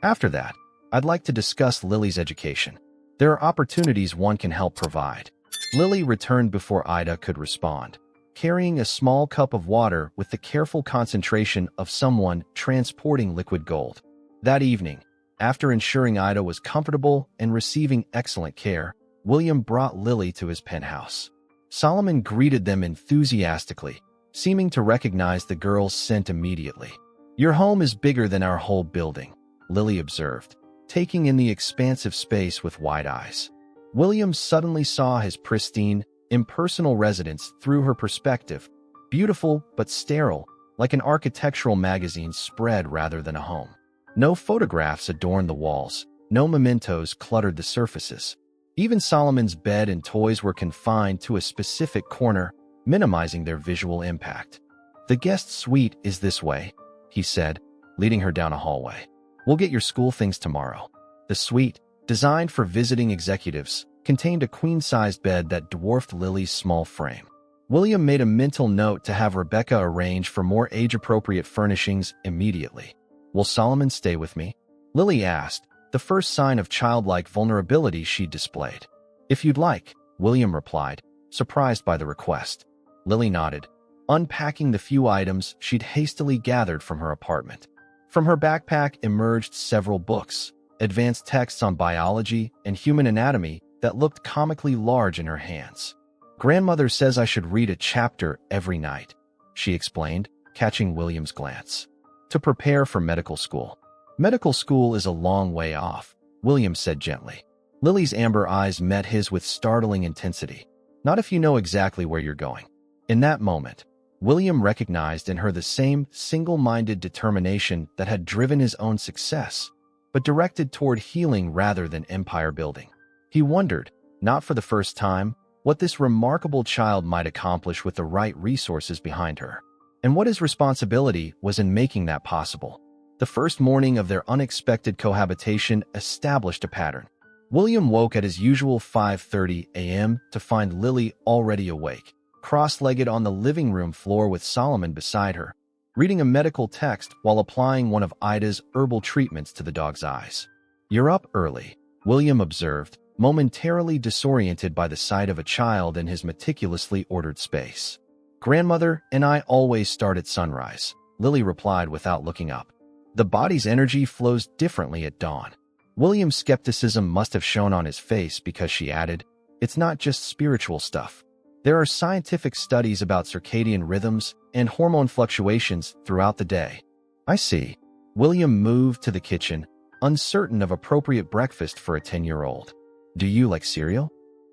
After that, I'd like to discuss Lily's education. There are opportunities one can help provide. Lily returned before Ida could respond, carrying a small cup of water with the careful concentration of someone transporting liquid gold. That evening, after ensuring Ida was comfortable and receiving excellent care, William brought Lily to his penthouse. Solomon greeted them enthusiastically, seeming to recognize the girl's scent immediately. Your home is bigger than our whole building, Lily observed, taking in the expansive space with wide eyes. William suddenly saw his pristine, impersonal residence through her perspective, beautiful but sterile, like an architectural magazine spread rather than a home. No photographs adorned the walls, no mementos cluttered the surfaces. Even Solomon's bed and toys were confined to a specific corner, minimizing their visual impact. The guest suite is this way, he said, leading her down a hallway. We'll get your school things tomorrow. The suite, designed for visiting executives, contained a queen-sized bed that dwarfed Lily's small frame. William made a mental note to have Rebecca arrange for more age-appropriate furnishings immediately. Will Solomon stay with me? Lily asked, the first sign of childlike vulnerability she displayed. If you'd like, William replied, surprised by the request. Lily nodded, unpacking the few items she'd hastily gathered from her apartment. From her backpack emerged several books, advanced texts on biology and human anatomy that looked comically large in her hands. Grandmother says I should read a chapter every night, she explained, catching William's glance. To prepare for medical school. Medical school is a long way off, William said gently. Lily's amber eyes met his with startling intensity. Not if you know exactly where you're going. In that moment, William recognized in her the same single-minded determination that had driven his own success, but directed toward healing rather than empire building. He wondered, not for the first time, what this remarkable child might accomplish with the right resources behind her, and what his responsibility was in making that possible. The first morning of their unexpected cohabitation established a pattern. William woke at his usual 5:30 a.m. to find Lily already awake, cross-legged on the living room floor with Solomon beside her, reading a medical text while applying one of Ida's herbal treatments to the dog's eyes. You're up early, William observed, momentarily disoriented by the sight of a child in his meticulously ordered space. Grandmother and I always start at sunrise, Lily replied without looking up. The body's energy flows differently at dawn. William's skepticism must have shown on his face because she added, it's not just spiritual stuff. There are scientific studies about circadian rhythms and hormone fluctuations throughout the day. I see. William moved to the kitchen, uncertain of appropriate breakfast for a 10-year-old. Do you like cereal?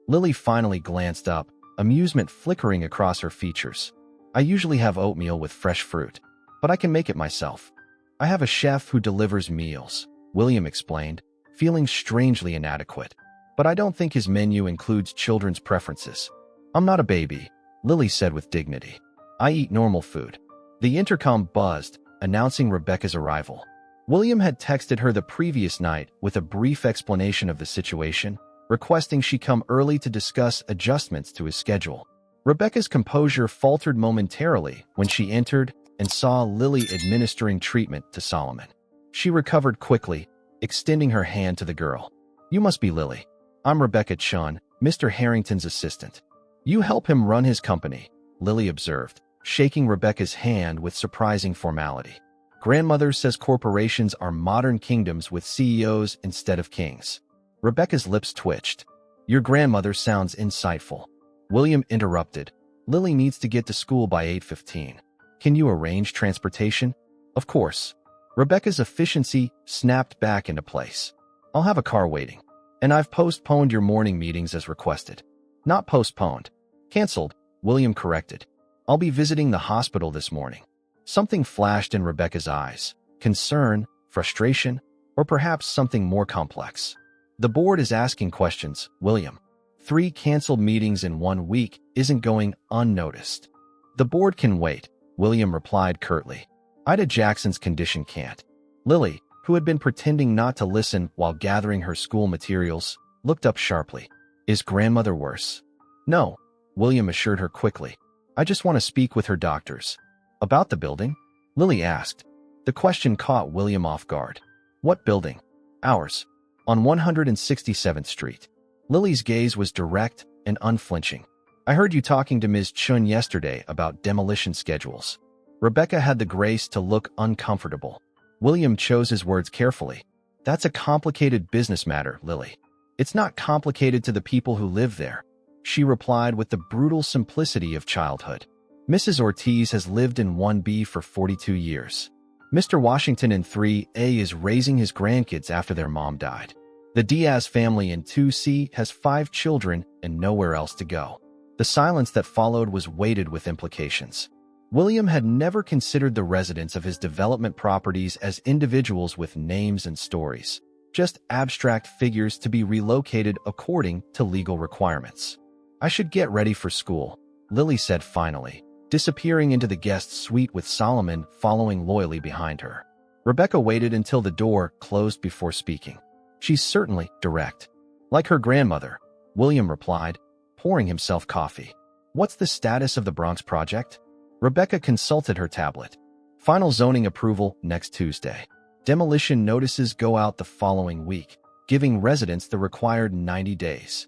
Lily finally glanced up, amusement flickering across her features. I usually have oatmeal with fresh fruit, but I can make it myself. I have a chef who delivers meals, William explained, feeling strangely inadequate. But I don't think his menu includes children's preferences. I'm not a baby, Lily said with dignity. I eat normal food. The intercom buzzed, announcing Rebecca's arrival. William had texted her the previous night with a brief explanation of the situation, requesting she come early to discuss adjustments to his schedule. Rebecca's composure faltered momentarily when she entered and saw Lily administering treatment to Solomon. She recovered quickly, extending her hand to the girl. You must be Lily. I'm Rebecca Chun, Mr. Harrington's assistant. You help him run his company, Lily observed, shaking Rebecca's hand with surprising formality. Grandmother says corporations are modern kingdoms with CEOs instead of kings. Rebecca's lips twitched. Your grandmother sounds insightful. William interrupted. Lily needs to get to school by 8:15. Can you arrange transportation? Of course. Rebecca's efficiency snapped back into place. I'll have a car waiting. And I've postponed your morning meetings as requested. Not postponed. Cancelled, William corrected. I'll be visiting the hospital this morning. Something flashed in Rebecca's eyes. Concern, frustration, or perhaps something more complex. The board is asking questions, William. 3 canceled meetings in 1 week isn't going unnoticed. The board can wait, William replied curtly. Ida Jackson's condition can't. Lily, who had been pretending not to listen while gathering her school materials, looked up sharply. Is grandmother worse? No, William assured her quickly. I just want to speak with her doctors. About the building? Lily asked. The question caught William off guard. What building? Ours. On 167th Street. Lily's gaze was direct and unflinching. I heard you talking to Ms. Chun yesterday about demolition schedules. Rebecca had the grace to look uncomfortable. William chose his words carefully. That's a complicated business matter, Lily. It's not complicated to the people who live there, she replied with the brutal simplicity of childhood. Mrs. Ortiz has lived in 1B for 42 years. Mr. Washington in 3A is raising his grandkids after their mom died. The Diaz family in 2C has 5 children and nowhere else to go. The silence that followed was weighted with implications. William had never considered the residents of his development properties as individuals with names and stories, just abstract figures to be relocated according to legal requirements. I should get ready for school, Lily said finally, disappearing into the guest suite with Solomon following loyally behind her. Rebecca waited until the door closed before speaking. She's certainly direct. Like her grandmother, William replied, pouring himself coffee. What's the status of the Bronx project? Rebecca consulted her tablet. Final zoning approval next Tuesday. Demolition notices go out the following week, giving residents the required 90 days.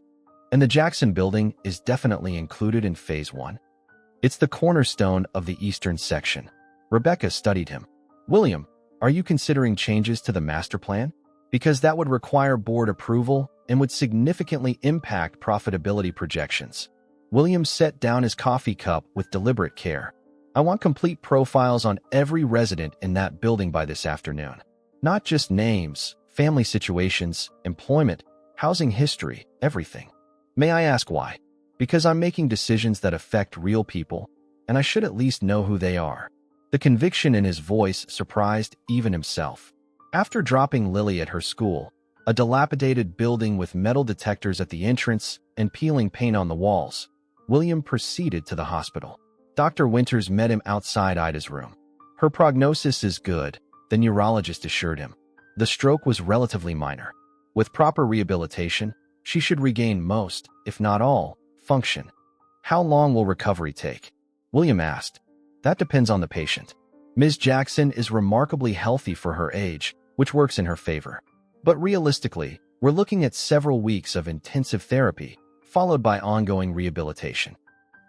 And the Jackson building is definitely included in Phase 1. It's the cornerstone of the eastern section. Rebecca studied him. William, are you considering changes to the master plan? Because that would require board approval and would significantly impact profitability projections. William set down his coffee cup with deliberate care. I want complete profiles on every resident in that building by this afternoon. Not just names, family situations, employment, housing history, everything. May I ask why? Because I'm making decisions that affect real people, and I should at least know who they are. The conviction in his voice surprised even himself. After dropping Lily at her school, a dilapidated building with metal detectors at the entrance and peeling paint on the walls, William proceeded to the hospital. Dr. Winters met him outside Ida's room. Her prognosis is good, the neurologist assured him. The stroke was relatively minor. With proper rehabilitation, she should regain most, if not all, function. How long will recovery take? William asked. That depends on the patient. Ms. Jackson is remarkably healthy for her age, which works in her favor. But realistically, we're looking at several weeks of intensive therapy, followed by ongoing rehabilitation.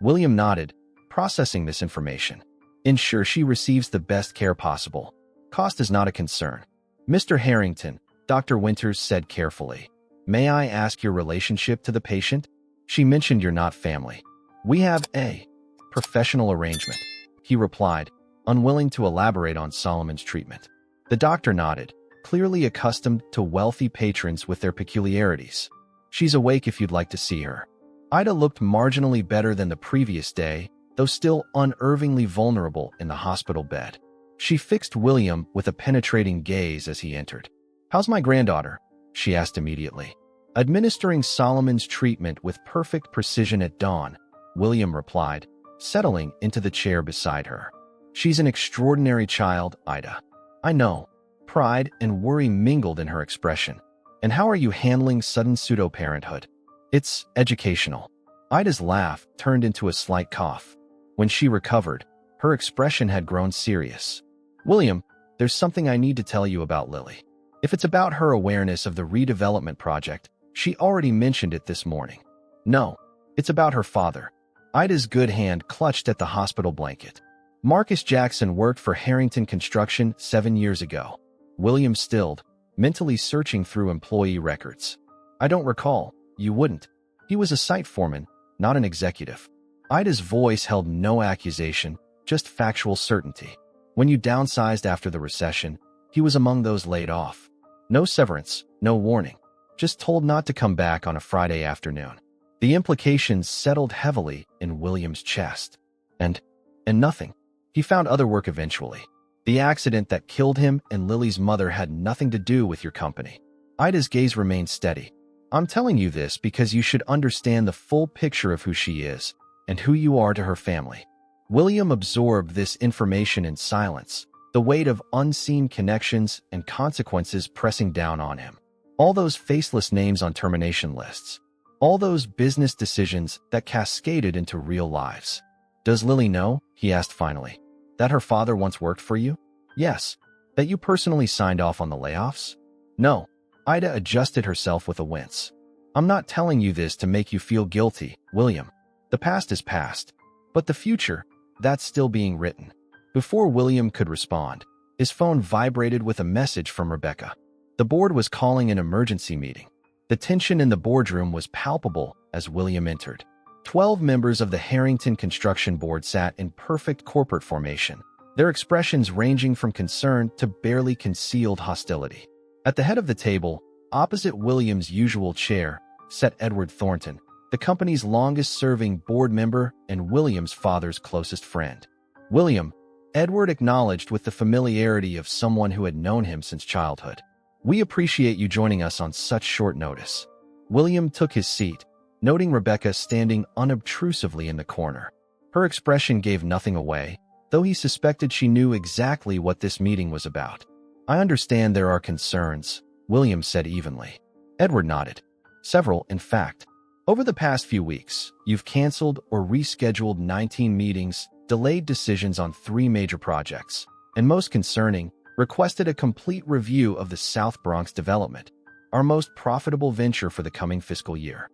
William nodded, processing this information. Ensure she receives the best care possible. Cost is not a concern. Mr. Harrington, Dr. Winters said carefully. May I ask your relationship to the patient? She mentioned you're not family. We have a professional arrangement, he replied, unwilling to elaborate on Solomon's treatment. The doctor nodded, clearly accustomed to wealthy patrons with their peculiarities. She's awake if you'd like to see her. Ida looked marginally better than the previous day, though still unnervingly vulnerable in the hospital bed. She fixed William with a penetrating gaze as he entered. "How's my granddaughter?" she asked immediately. Administering Solomon's treatment with perfect precision at dawn, William replied, settling into the chair beside her. "She's an extraordinary child, Ida." "I know." Pride and worry mingled in her expression. "And how are you handling sudden pseudo-parenthood?" "It's educational." Ida's laugh turned into a slight cough. When she recovered, her expression had grown serious. "William, there's something I need to tell you about Lily. If it's about her awareness of the redevelopment project, she already mentioned it this morning." "No, it's about her father." Ida's good hand clutched at the hospital blanket. "Marcus Jackson worked for Harrington Construction 7 years ago." William stilled, mentally searching through employee records. "I don't recall." "You wouldn't. He was a site foreman, not an executive." Ida's voice held no accusation, just factual certainty. "When you downsized after the recession, he was among those laid off. No severance, no warning. Just told not to come back on a Friday afternoon." The implications settled heavily in William's chest. And nothing. He found other work eventually. The accident that killed him and Lily's mother had nothing to do with your company. Ida's gaze remained steady. "I'm telling you this because you should understand the full picture of who she is and who you are to her family." William absorbed this information in silence, the weight of unseen connections and consequences pressing down on him. All those faceless names on termination lists. All those business decisions that cascaded into real lives. "Does Lily know," he asked finally, "that her father once worked for you?" "Yes." "That you personally signed off on the layoffs?" "No." Ida adjusted herself with a wince. "I'm not telling you this to make you feel guilty, William. The past is past. But the future, that's still being written." Before William could respond, his phone vibrated with a message from Rebecca. The board was calling an emergency meeting. The tension in the boardroom was palpable as William entered. 12 members of the Harrington Construction Board sat in perfect corporate formation, their expressions ranging from concern to barely concealed hostility. At the head of the table, opposite William's usual chair, sat Edward Thornton, the company's longest-serving board member and William's father's closest friend. "William," Edward acknowledged with the familiarity of someone who had known him since childhood. "We appreciate you joining us on such short notice." William took his seat, noting Rebecca standing unobtrusively in the corner. Her expression gave nothing away, though he suspected she knew exactly what this meeting was about. "I understand there are concerns," William said evenly. Edward nodded. "Several, in fact. Over the past few weeks, you've canceled or rescheduled 19 meetings, delayed decisions on 3 major projects, and most concerning, requested a complete review of the South Bronx development, our most profitable venture for the coming fiscal year."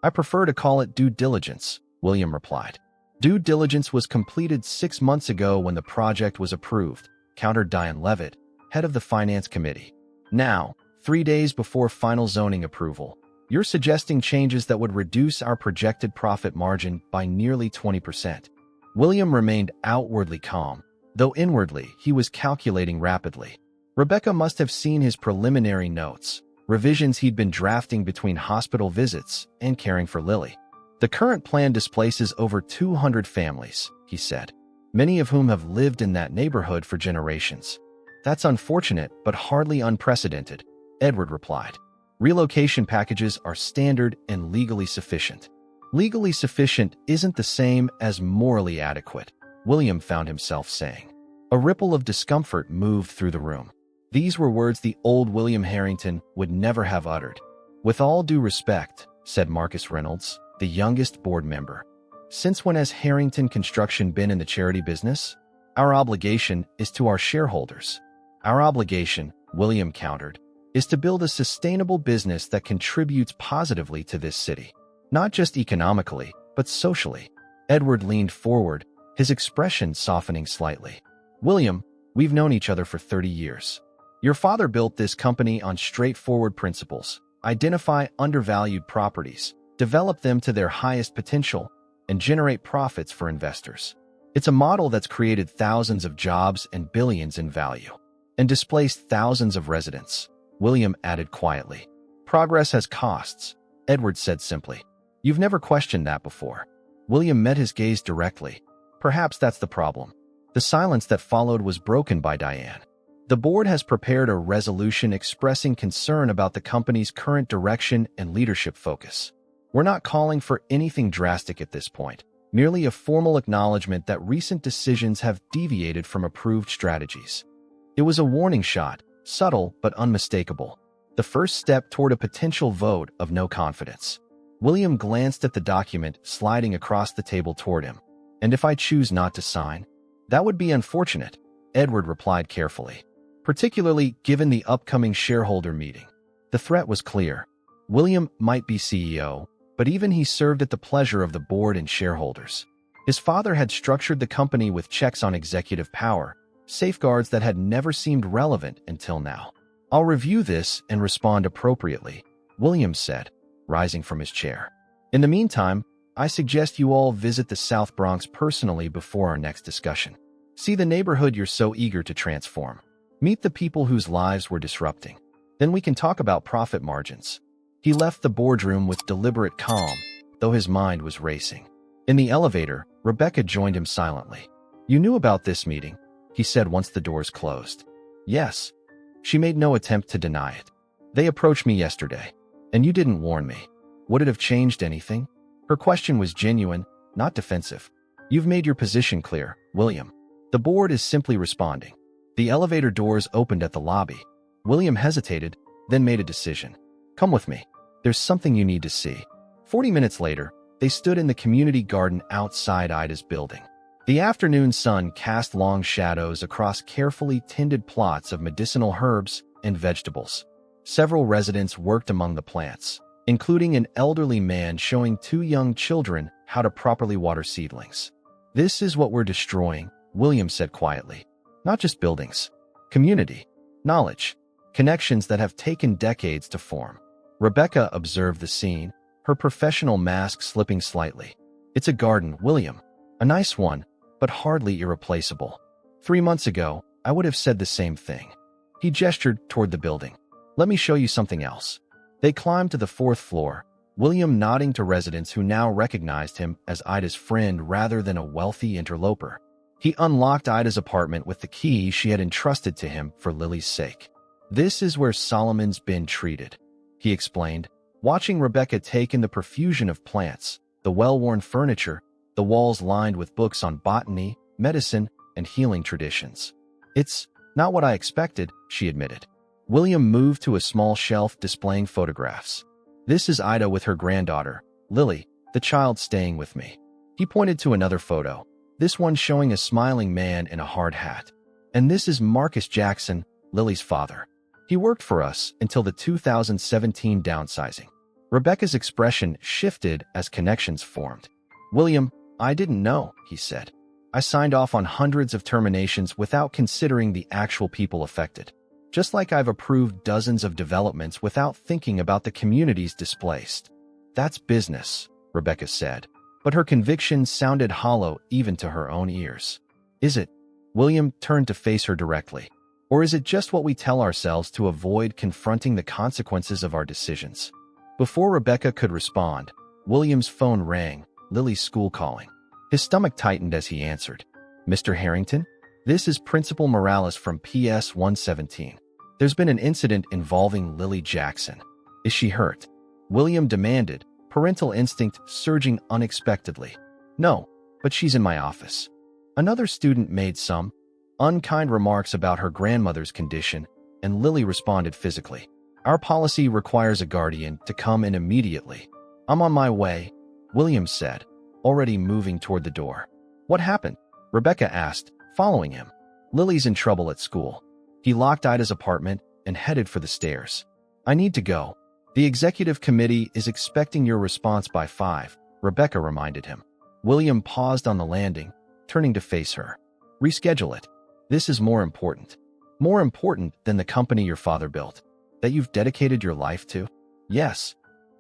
"I prefer to call it due diligence," William replied. "Due diligence was completed 6 months ago when the project was approved," countered Diane Levitt, head of the Finance Committee. "Now, 3 days before final zoning approval, you're suggesting changes that would reduce our projected profit margin by nearly 20%. William remained outwardly calm, though inwardly he was calculating rapidly. Rebecca must have seen his preliminary notes, revisions he'd been drafting between hospital visits and caring for Lily. "The current plan displaces over 200 families," he said, "many of whom have lived in that neighborhood for generations." "That's unfortunate, but hardly unprecedented," Edward replied. "Relocation packages are standard and legally sufficient." "Legally sufficient isn't the same as morally adequate," William found himself saying. A ripple of discomfort moved through the room. These were words the old William Harrington would never have uttered. "With all due respect," said Marcus Reynolds, the youngest board member, "since when has Harrington Construction been in the charity business? Our obligation is to our shareholders." "Our obligation," William countered, "is to build a sustainable business that contributes positively to this city. Not just economically, but socially." Edward leaned forward, his expression softening slightly. "William, we've known each other for 30 years. Your father built this company on straightforward principles: identify undervalued properties, develop them to their highest potential, and generate profits for investors. It's a model that's created thousands of jobs and billions in value, and displaced thousands of residents," William added quietly. "Progress has costs," Edward said simply. You've never questioned that before. William met his gaze directly. Perhaps that's the problem. The silence that followed was broken by Diane. The board has prepared a resolution expressing concern about the company's current direction and leadership focus. We're not calling for anything drastic at this point, merely a formal acknowledgement that recent decisions have deviated from approved strategies. It was a warning shot, subtle but unmistakable, the first step toward a potential vote of no confidence. William glanced at the document sliding across the table toward him. And if I choose not to sign? That would be unfortunate, Edward replied carefully, particularly given the upcoming shareholder meeting. The threat was clear. William might be CEO, but even he served at the pleasure of the board and shareholders. His father had structured the company with checks on executive power, safeguards that had never seemed relevant until now. I'll review this and respond appropriately, William said, rising from his chair. In the meantime, I suggest you all visit the South Bronx personally before our next discussion. See the neighborhood you're so eager to transform. Meet the people whose lives we're disrupting. Then we can talk about profit margins. He left the boardroom with deliberate calm, though his mind was racing. In the elevator, Rebecca joined him silently. You knew about this meeting, he said once the doors closed. Yes. She made no attempt to deny it. They approached me yesterday, and you didn't warn me. Would it have changed anything? Her question was genuine, not defensive. You've made your position clear, William. The board is simply responding. The elevator doors opened at the lobby. William hesitated, then made a decision. Come with me. There's something you need to see. 40 minutes later, they stood in the community garden outside Ida's building. The afternoon sun cast long shadows across carefully tended plots of medicinal herbs and vegetables. Several residents worked among the plants, including an elderly man showing two young children how to properly water seedlings. This is what we're destroying, William said quietly. Not just buildings. Community. Knowledge. Connections that have taken decades to form. Rebecca observed the scene, her professional mask slipping slightly. It's a garden, William. A nice one, but hardly irreplaceable. 3 months ago, I would have said the same thing. He gestured toward the building. Let me show you something else. They climbed to the 4th floor, William nodding to residents who now recognized him as Ida's friend rather than a wealthy interloper. He unlocked Ida's apartment with the key she had entrusted to him for Lily's sake. This is where Solomon's been treated, he explained, watching Rebecca take in the profusion of plants, the well-worn furniture, the walls lined with books on botany, medicine, and healing traditions. It's not what I expected, she admitted. William moved to a small shelf displaying photographs. This is Ida with her granddaughter, Lily, the child staying with me. He pointed to another photo, this one showing a smiling man in a hard hat. And this is Marcus Jackson, Lily's father. He worked for us until the 2017 downsizing. Rebecca's expression shifted as connections formed. William, I didn't know, he said. I signed off on hundreds of terminations without considering the actual people affected. Just like I've approved dozens of developments without thinking about the communities displaced. That's business, Rebecca said, but her conviction sounded hollow even to her own ears. Is it? William turned to face her directly. Or is it just what we tell ourselves to avoid confronting the consequences of our decisions? Before Rebecca could respond, William's phone rang, Lily's school calling. His stomach tightened as he answered. Mr. Harrington? This is Principal Morales from PS 117. There's been an incident involving Lily Jackson. Is she hurt? William demanded, parental instinct surging unexpectedly. No, but she's in my office. Another student made some unkind remarks about her grandmother's condition, and Lily responded physically. Our policy requires a guardian to come in immediately. I'm on my way, William said, already moving toward the door. What happened? Rebecca asked, following him. Lily's in trouble at school. He locked Ida's apartment and headed for the stairs. I need to go. The executive committee is expecting your response by 5, Rebecca reminded him. William paused on the landing, turning to face her. Reschedule it. This is more important. More important than the company your father built, that you've dedicated your life to? Yes.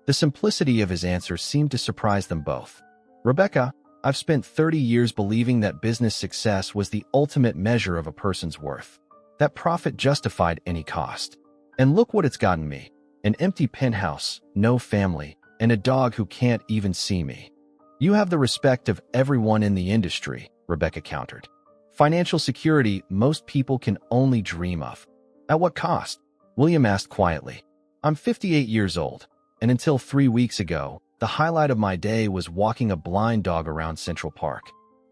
The simplicity of his answer seemed to surprise them both. Rebecca, I've spent 30 years believing that business success was the ultimate measure of a person's worth. That profit justified any cost. And look what it's gotten me. An empty penthouse, no family, and a dog who can't even see me. You have the respect of everyone in the industry, Rebecca countered. Financial security most people can only dream of. At what cost? William asked quietly. I'm 58 years old, and until 3 weeks ago, the highlight of my day was walking a blind dog around Central Park.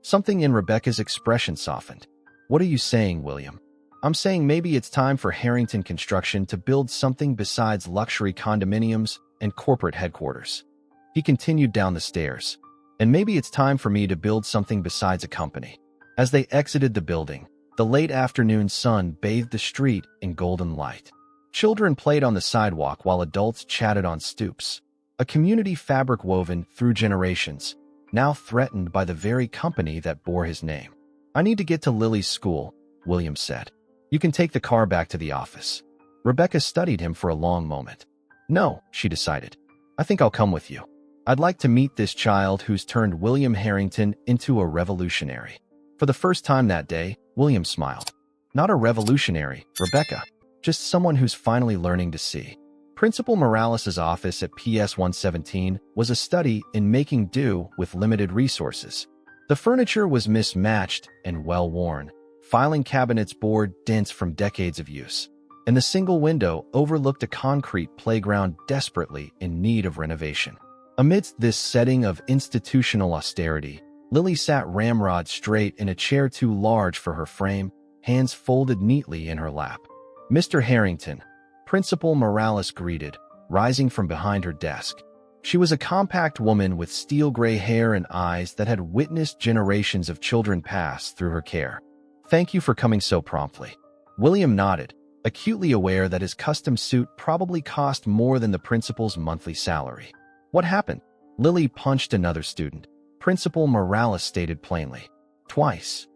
Something in Rebecca's expression softened. What are you saying, William? I'm saying maybe it's time for Harrington Construction to build something besides luxury condominiums and corporate headquarters. He continued down the stairs. And maybe it's time for me to build something besides a company. As they exited the building, the late afternoon sun bathed the street in golden light. Children played on the sidewalk while adults chatted on stoops. A community fabric woven through generations, now threatened by the very company that bore his name. I need to get to Lily's school, William said. You can take the car back to the office. Rebecca studied him for a long moment. No, she decided. I think I'll come with you. I'd like to meet this child who's turned William Harrington into a revolutionary. For the first time that day, William smiled. Not a revolutionary, Rebecca. Just someone who's finally learning to see. Principal Morales' office at PS 117 was a study in making do with limited resources. The furniture was mismatched and well-worn. Filing cabinets bore dents from decades of use. And the single window overlooked a concrete playground desperately in need of renovation. Amidst this setting of institutional austerity, Lily sat ramrod straight in a chair too large for her frame, hands folded neatly in her lap. Mr. Harrington, Principal Morales greeted, rising from behind her desk. She was a compact woman with steel-gray hair and eyes that had witnessed generations of children pass through her care. Thank you for coming so promptly. William nodded, acutely aware that his custom suit probably cost more than the principal's monthly salary. What happened? Lily punched another student. Principal Morales stated plainly. Twice.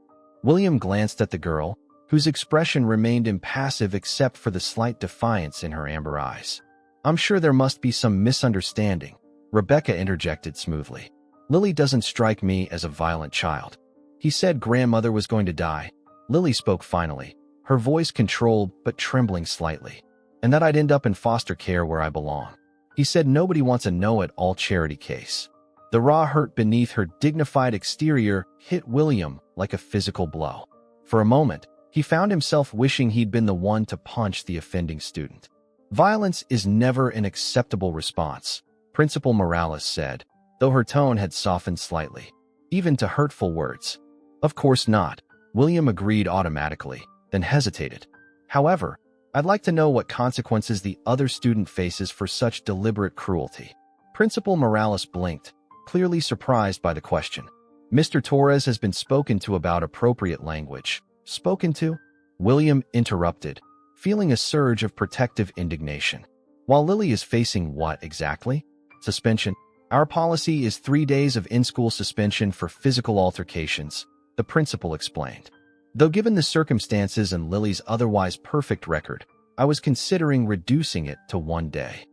William glanced at the girl, whose expression remained impassive except for the slight defiance in her amber eyes. I'm sure there must be some misunderstanding, Rebecca interjected smoothly. Lily doesn't strike me as a violent child. He said grandmother was going to die. Lily spoke finally, her voice controlled but trembling slightly. And that I'd end up in foster care where I belong. He said nobody wants a know-it-all charity case. The raw hurt beneath her dignified exterior hit William like a physical blow. For a moment, he found himself wishing he'd been the one to punch the offending student. Violence is never an acceptable response, Principal Morales said, though her tone had softened slightly, even to hurtful words. Of course not, William agreed automatically, then hesitated. However, I'd like to know what consequences the other student faces for such deliberate cruelty. Principal Morales blinked, clearly surprised by the question. Mr. Torres has been spoken to about appropriate language. Spoken to? William interrupted, feeling a surge of protective indignation. While Lily is facing what exactly? Suspension. Our policy is 3 days of in-school suspension for physical altercations, the principal explained. Though given the circumstances and Lily's otherwise perfect record, I was considering reducing it to 1 day.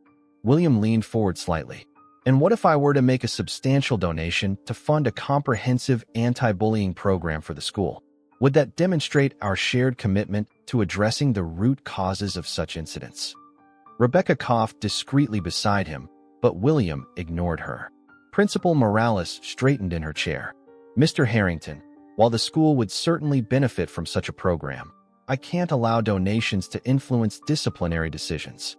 William leaned forward slightly. And what if I were to make a substantial donation to fund a comprehensive anti-bullying program for the school? Would that demonstrate our shared commitment to addressing the root causes of such incidents? Rebecca coughed discreetly beside him, but William ignored her. Principal Morales straightened in her chair. Mr. Harrington, while the school would certainly benefit from such a program, I can't allow donations to influence disciplinary decisions.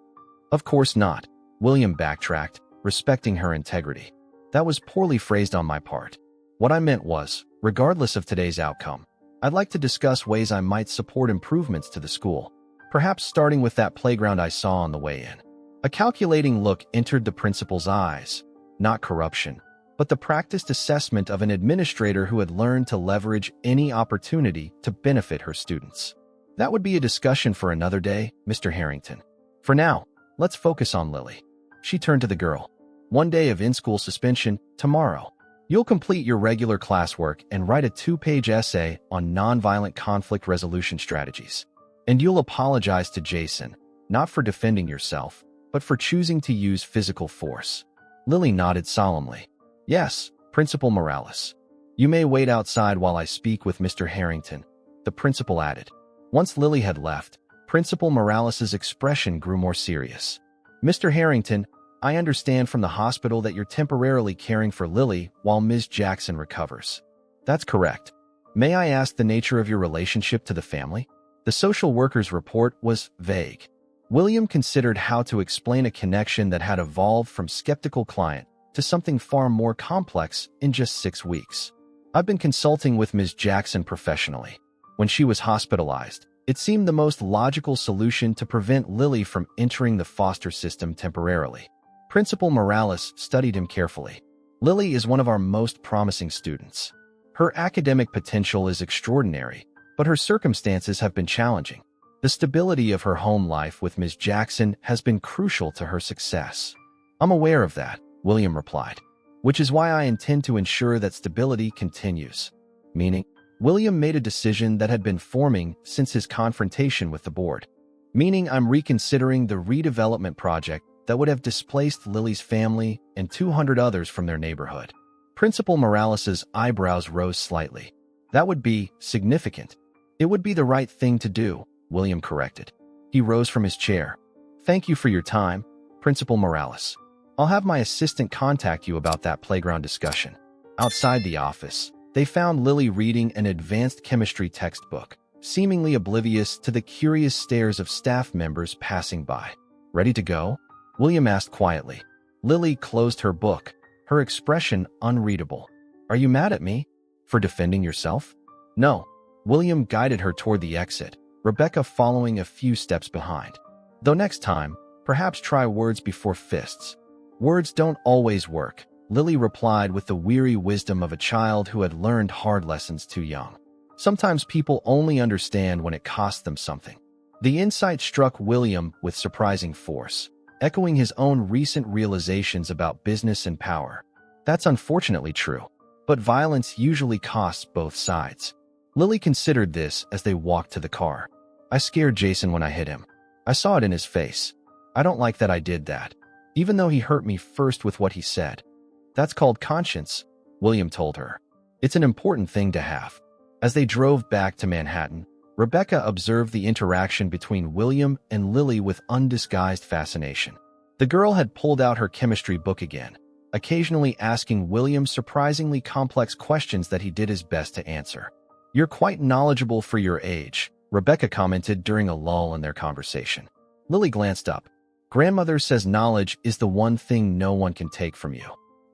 Of course not, William backtracked, respecting her integrity. That was poorly phrased on my part. What I meant was, regardless of today's outcome, I'd like to discuss ways I might support improvements to the school, perhaps starting with that playground I saw on the way in. A calculating look entered the principal's eyes, not corruption, but the practiced assessment of an administrator who had learned to leverage any opportunity to benefit her students. That would be a discussion for another day, Mr. Harrington. For now, let's focus on Lily. She turned to the girl. 1 day of in-school suspension, tomorrow. You'll complete your regular classwork and write a 2-page essay on nonviolent conflict resolution strategies. And you'll apologize to Jason, not for defending yourself, but for choosing to use physical force. Lily nodded solemnly. Yes, Principal Morales. You may wait outside while I speak with Mr. Harrington, the principal added. Once Lily had left, Principal Morales' expression grew more serious. Mr. Harrington, I understand from the hospital that you're temporarily caring for Lily while Ms. Jackson recovers. That's correct. May I ask the nature of your relationship to the family? The social worker's report was vague. William considered how to explain a connection that had evolved from skeptical client to something far more complex in just 6 weeks. I've been consulting with Ms. Jackson professionally. When she was hospitalized, it seemed the most logical solution to prevent Lily from entering the foster system temporarily. Principal Morales studied him carefully. Lily is one of our most promising students. Her academic potential is extraordinary, but her circumstances have been challenging. The stability of her home life with Ms. Jackson has been crucial to her success. I'm aware of that, William replied, which is why I intend to ensure that stability continues. Meaning, William made a decision that had been forming since his confrontation with the board. Meaning I'm reconsidering the redevelopment project that would have displaced Lily's family and 200 others from their neighborhood. Principal Morales's eyebrows rose slightly. That would be significant. It would be the right thing to do, William corrected. He rose from his chair. Thank you for your time, Principal Morales. I'll have my assistant contact you about that playground discussion. Outside the office, they found Lily reading an advanced chemistry textbook, seemingly oblivious to the curious stares of staff members passing by. Ready to go? William asked quietly. Lily closed her book, her expression unreadable. Are you mad at me? For defending yourself? No. William guided her toward the exit, Rebecca following a few steps behind. Though next time, perhaps try words before fists. Words don't always work, Lily replied with the weary wisdom of a child who had learned hard lessons too young. Sometimes people only understand when it costs them something. The insight struck William with surprising force, echoing his own recent realizations about business and power. That's unfortunately true, but violence usually costs both sides. Lily considered this as they walked to the car. I scared Jason when I hit him. I saw it in his face. I don't like that I did that, even though he hurt me first with what he said. That's called conscience, William told her. It's an important thing to have. As they drove back to Manhattan, Rebecca observed the interaction between William and Lily with undisguised fascination. The girl had pulled out her chemistry book again, occasionally asking William surprisingly complex questions that he did his best to answer. You're quite knowledgeable for your age, Rebecca commented during a lull in their conversation. Lily glanced up. Grandmother says knowledge is the one thing no one can take from you.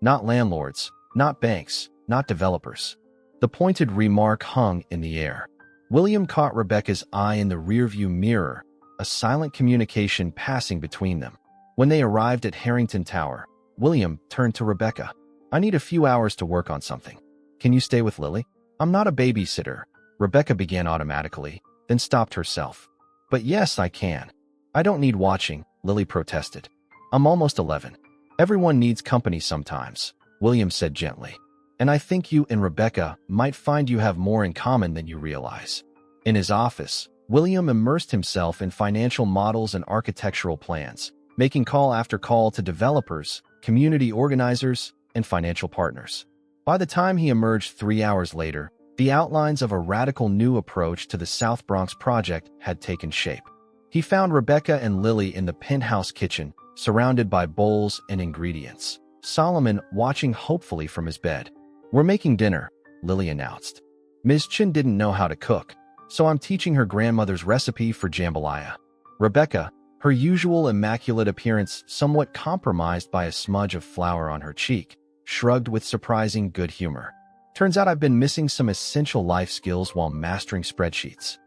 Not landlords, not banks, not developers. The pointed remark hung in the air. William caught Rebecca's eye in the rearview mirror, a silent communication passing between them. When they arrived at Harrington Tower, William turned to Rebecca. I need a few hours to work on something. Can you stay with Lily? I'm not a babysitter, Rebecca began automatically, then stopped herself. But yes, I can. I don't need watching, Lily protested. I'm almost 11. Everyone needs company sometimes, William said gently. And I think you and Rebecca might find you have more in common than you realize. In his office, William immersed himself in financial models and architectural plans, making call after call to developers, community organizers, and financial partners. By the time he emerged 3 hours later, the outlines of a radical new approach to the South Bronx project had taken shape. He found Rebecca and Lily in the penthouse kitchen, surrounded by bowls and ingredients. Solomon watching hopefully from his bed. We're making dinner, Lily announced. Ms. Chin didn't know how to cook, so I'm teaching her grandmother's recipe for jambalaya. Rebecca, her usual immaculate appearance somewhat compromised by a smudge of flour on her cheek, shrugged with surprising good humor. Turns out I've been missing some essential life skills while mastering spreadsheets.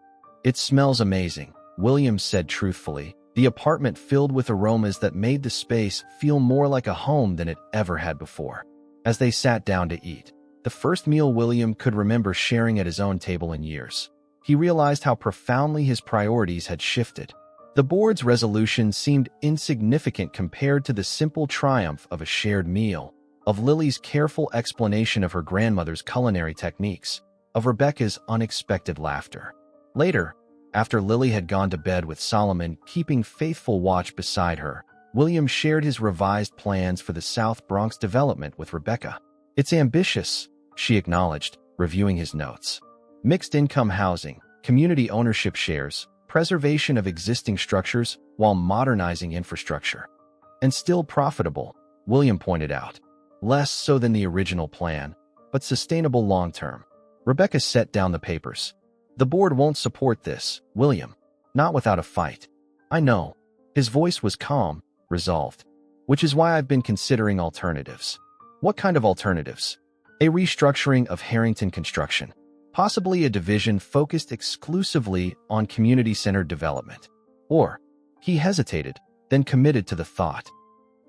It smells amazing, William said truthfully, the apartment filled with aromas that made the space feel more like a home than it ever had before. As they sat down to eat, the first meal William could remember sharing at his own table in years, he realized how profoundly his priorities had shifted. The board's resolution seemed insignificant compared to the simple triumph of a shared meal, of Lily's careful explanation of her grandmother's culinary techniques, of Rebecca's unexpected laughter. Later, after Lily had gone to bed with Solomon keeping faithful watch beside her, William shared his revised plans for the South Bronx development with Rebecca. It's ambitious, she acknowledged, reviewing his notes. Mixed-income housing, community ownership shares, preservation of existing structures while modernizing infrastructure. And still profitable, William pointed out. Less so than the original plan, but sustainable long-term. Rebecca set down the papers. The board won't support this, William. Not without a fight. I know. His voice was calm, resolved. Which is why I've been considering alternatives. What kind of alternatives? A restructuring of Harrington Construction. Possibly a division focused exclusively on community-centered development. Or, he hesitated, then committed to the thought.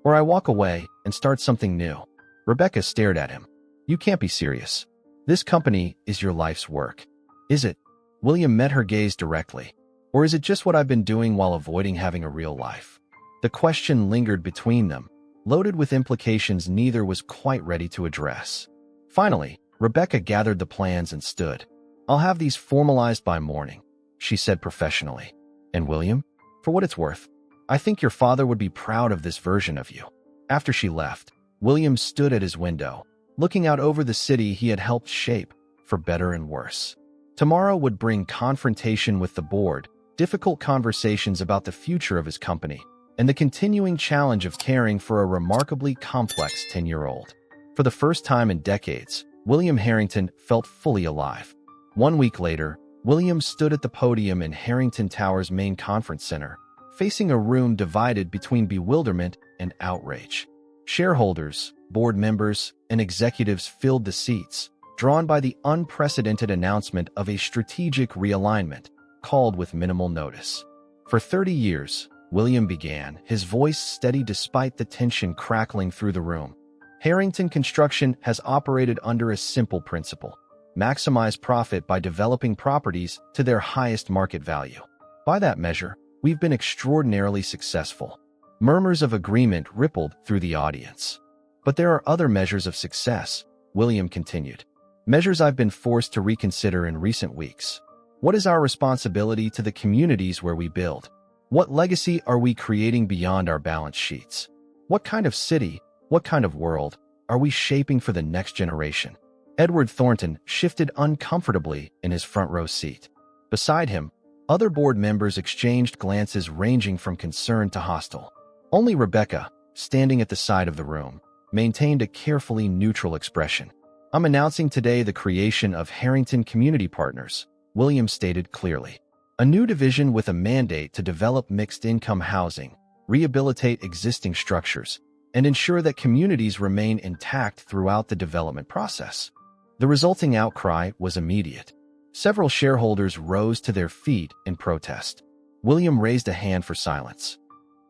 Or I walk away and start something new. Rebecca stared at him. You can't be serious. This company is your life's work. Is it? William met her gaze directly. Or is it just what I've been doing while avoiding having a real life? The question lingered between them, loaded with implications neither was quite ready to address. Finally, Rebecca gathered the plans and stood. I'll have these formalized by morning, she said professionally. And William, for what it's worth, I think your father would be proud of this version of you. After she left, William stood at his window, looking out over the city he had helped shape, for better and worse. Tomorrow would bring confrontation with the board, difficult conversations about the future of his company, and the continuing challenge of caring for a remarkably complex 10-year-old. For the first time in decades, William Harrington felt fully alive. 1 week later, William stood at the podium in Harrington Tower's main conference center, facing a room divided between bewilderment and outrage. Shareholders, board members, and executives filled the seats, drawn by the unprecedented announcement of a strategic realignment, called with minimal notice. For 30 years, William began, his voice steady despite the tension crackling through the room. Harrington Construction has operated under a simple principle: maximize profit by developing properties to their highest market value. By that measure, we've been extraordinarily successful. Murmurs of agreement rippled through the audience. But there are other measures of success, William continued. Measures I've been forced to reconsider in recent weeks. What is our responsibility to the communities where we build? What legacy are we creating beyond our balance sheets? What kind of city, what kind of world, are we shaping for the next generation? Edward Thornton shifted uncomfortably in his front row seat. Beside him, other board members exchanged glances ranging from concerned to hostile. Only Rebecca, standing at the side of the room, maintained a carefully neutral expression. I'm announcing today the creation of Harrington Community Partners, William stated clearly. A new division with a mandate to develop mixed-income housing, rehabilitate existing structures, and ensure that communities remain intact throughout the development process. The resulting outcry was immediate. Several shareholders rose to their feet in protest. William raised a hand for silence.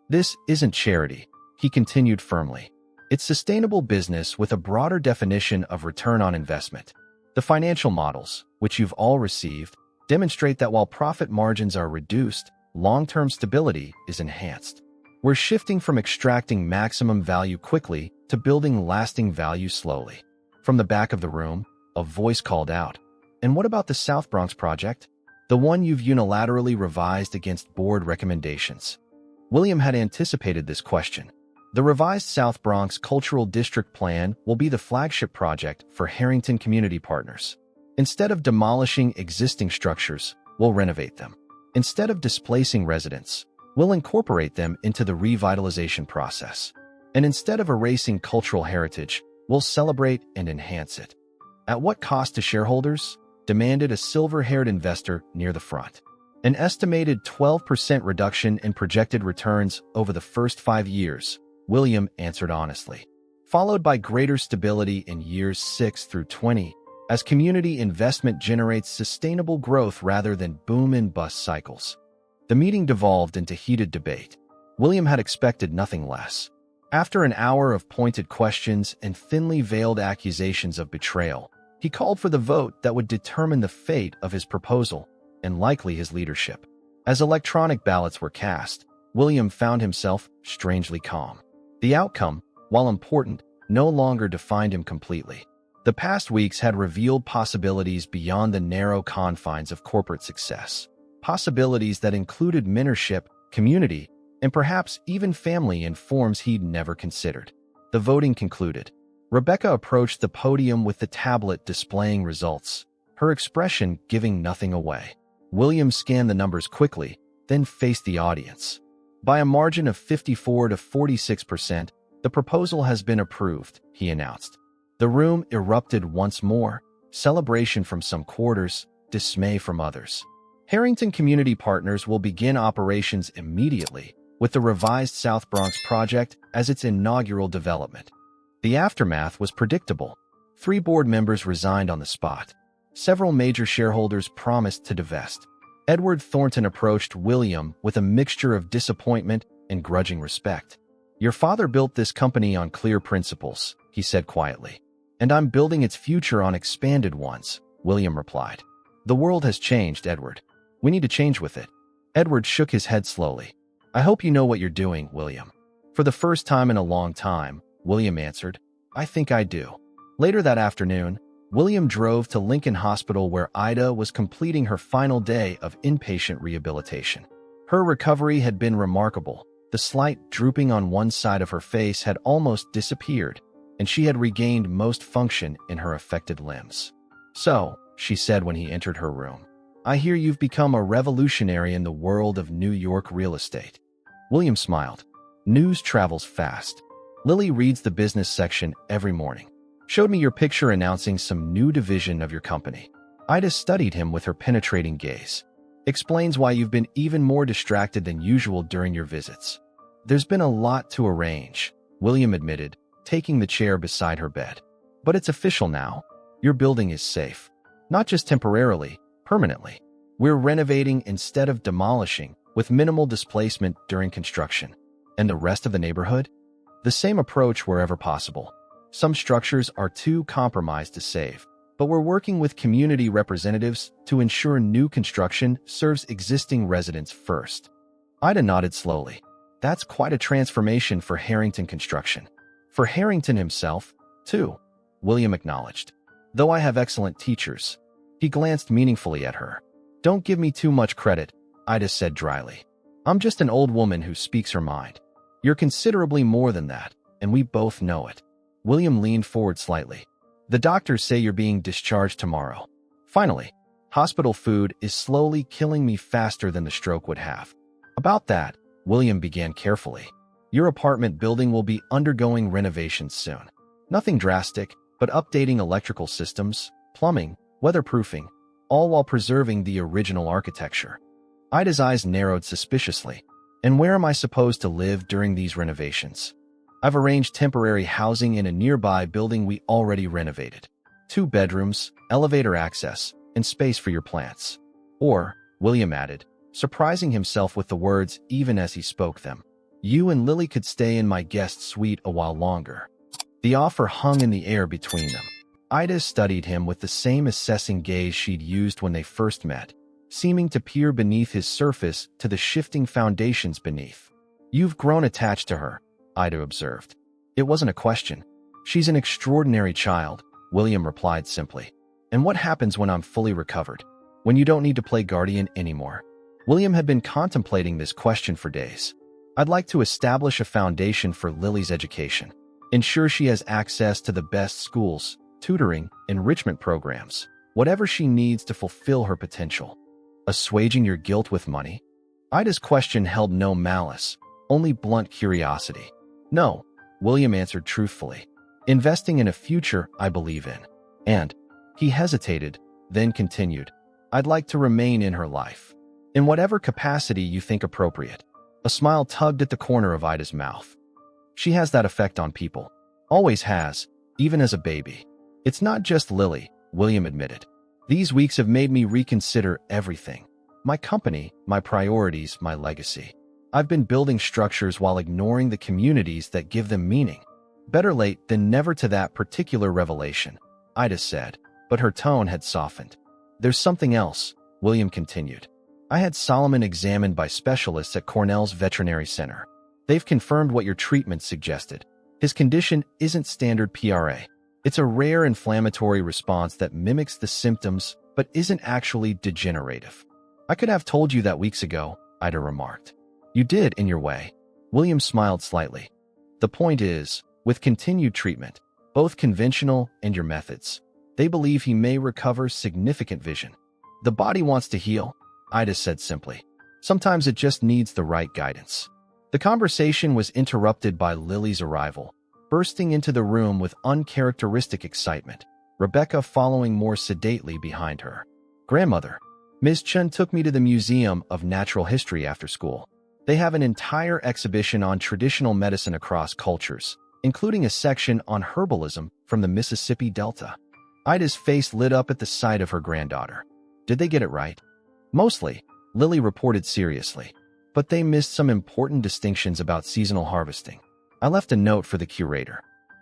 This isn't charity, he continued firmly. It's sustainable business with a broader definition of return on investment. The financial models, which you've all received, demonstrate that while profit margins are reduced, long-term stability is enhanced. We're shifting from extracting maximum value quickly to building lasting value slowly. From the back of the room, a voice called out, "And what about the South Bronx project? The one you've unilaterally revised against board recommendations?" William had anticipated this question. The revised South Bronx Cultural District Plan will be the flagship project for Harrington Community Partners. Instead of demolishing existing structures, we'll renovate them. Instead of displacing residents, we'll incorporate them into the revitalization process. And instead of erasing cultural heritage, we'll celebrate and enhance it. At what cost to shareholders? Demanded a silver-haired investor near the front. An estimated 12% reduction in projected returns over the first 5 years, William answered honestly, followed by greater stability in years 6 through 20, as community investment generates sustainable growth rather than boom and bust cycles. The meeting devolved into heated debate. William had expected nothing less. After an hour of pointed questions and thinly veiled accusations of betrayal, he called for the vote that would determine the fate of his proposal and likely his leadership. As electronic ballots were cast, William found himself strangely calm. The outcome, while important, no longer defined him completely. The past weeks had revealed possibilities beyond the narrow confines of corporate success. Possibilities that included mentorship, community, and perhaps even family in forms he'd never considered. The voting concluded. Rebecca approached the podium with the tablet displaying results, her expression giving nothing away. William scanned the numbers quickly, then faced the audience. By a margin of 54 to 46%, the proposal has been approved, he announced. The room erupted once more, celebration from some quarters, dismay from others. Harrington Community Partners will begin operations immediately, with the revised South Bronx project as its inaugural development. The aftermath was predictable. 3 board members resigned on the spot. Several major shareholders promised to divest. Edward Thornton approached William with a mixture of disappointment and grudging respect. "Your father built this company on clear principles," he said quietly. "And I'm building its future on expanded ones," William replied. "The world has changed, Edward. We need to change with it." Edward shook his head slowly. "I hope you know what you're doing, William." "For the first time in a long time," William answered. "I think I do." Later that afternoon, William drove to Lincoln Hospital where Ida was completing her final day of inpatient rehabilitation. Her recovery had been remarkable. The slight drooping on one side of her face had almost disappeared, and she had regained most function in her affected limbs. "So," she said when he entered her room, "I hear you've become a revolutionary in the world of New York real estate." William smiled. "News travels fast. Lily reads the business section every morning. Showed me your picture announcing some new division of your company." Ida studied him with her penetrating gaze. "Explains why you've been even more distracted than usual during your visits." "There's been a lot to arrange," William admitted, taking the chair beside her bed. "But it's official now. Your building is safe. Not just temporarily, permanently. We're renovating instead of demolishing, with minimal displacement during construction." "And the rest of the neighborhood?" "The same approach wherever possible. Some structures are too compromised to save, but we're working with community representatives to ensure new construction serves existing residents first." Ida nodded slowly. "That's quite a transformation for Harrington Construction." "For Harrington himself, too," William acknowledged. "Though I have excellent teachers." He glanced meaningfully at her. "Don't give me too much credit," Ida said dryly. "I'm just an old woman who speaks her mind. You're considerably more than that, and we both know it." William leaned forward slightly. "The doctors say you're being discharged tomorrow." Finally, "Hospital food is slowly killing me faster than the stroke would have." "About that," William began carefully. "Your apartment building will be undergoing renovations soon. Nothing drastic, but updating electrical systems, plumbing, weatherproofing, all while preserving the original architecture." Ida's eyes narrowed suspiciously. "And where am I supposed to live during these renovations?" "I've arranged temporary housing in a nearby building we already renovated. 2 bedrooms, elevator access, and space for your plants." "Or," William added, surprising himself with the words even as he spoke them, "you and Lily could stay in my guest suite a while longer." The offer hung in the air between them. Ida studied him with the same assessing gaze she'd used when they first met, seeming to peer beneath his surface to the shifting foundations beneath. "You've grown attached to her," Ida observed. "It wasn't a question." "She's an extraordinary child," William replied simply. "And what happens when I'm fully recovered? When you don't need to play guardian anymore?" William had been contemplating this question for days. "I'd like to establish a foundation for Lily's education. Ensure she has access to the best schools, tutoring, enrichment programs, whatever she needs to fulfill her potential." "Assuaging your guilt with money?" Ida's question held no malice, only blunt curiosity. "No," William answered truthfully. "Investing in a future I believe in. And," he hesitated, then continued, "I'd like to remain in her life. In whatever capacity you think appropriate." A smile tugged at the corner of Ida's mouth. "She has that effect on people. Always has, even as a baby." "It's not just Lily," William admitted. "These weeks have made me reconsider everything. My company, my priorities, my legacy. I've been building structures while ignoring the communities that give them meaning." "Better late than never to that particular revelation," Ida said, but her tone had softened. "There's something else," William continued. "I had Solomon examined by specialists at Cornell's Veterinary Center. They've confirmed what your treatment suggested. His condition isn't standard PRA. It's a rare inflammatory response that mimics the symptoms but isn't actually degenerative." "I could have told you that weeks ago," Ida remarked. "You did, in your way." William smiled slightly. "The point is, with continued treatment, both conventional and your methods, they believe he may recover significant vision." "The body wants to heal," Ida said simply. "Sometimes it just needs the right guidance." The conversation was interrupted by Lily's arrival, bursting into the room with uncharacteristic excitement, Rebecca following more sedately behind her. "Grandmother, Ms. Chen took me to the Museum of Natural History after school. They have an entire exhibition on traditional medicine across cultures, including a section on herbalism from the Mississippi Delta." Ida's face lit up at the sight of her granddaughter. "Did they get it right?" "Mostly," Lily reported seriously, "but they missed some important distinctions about seasonal harvesting. I left a note for the curator."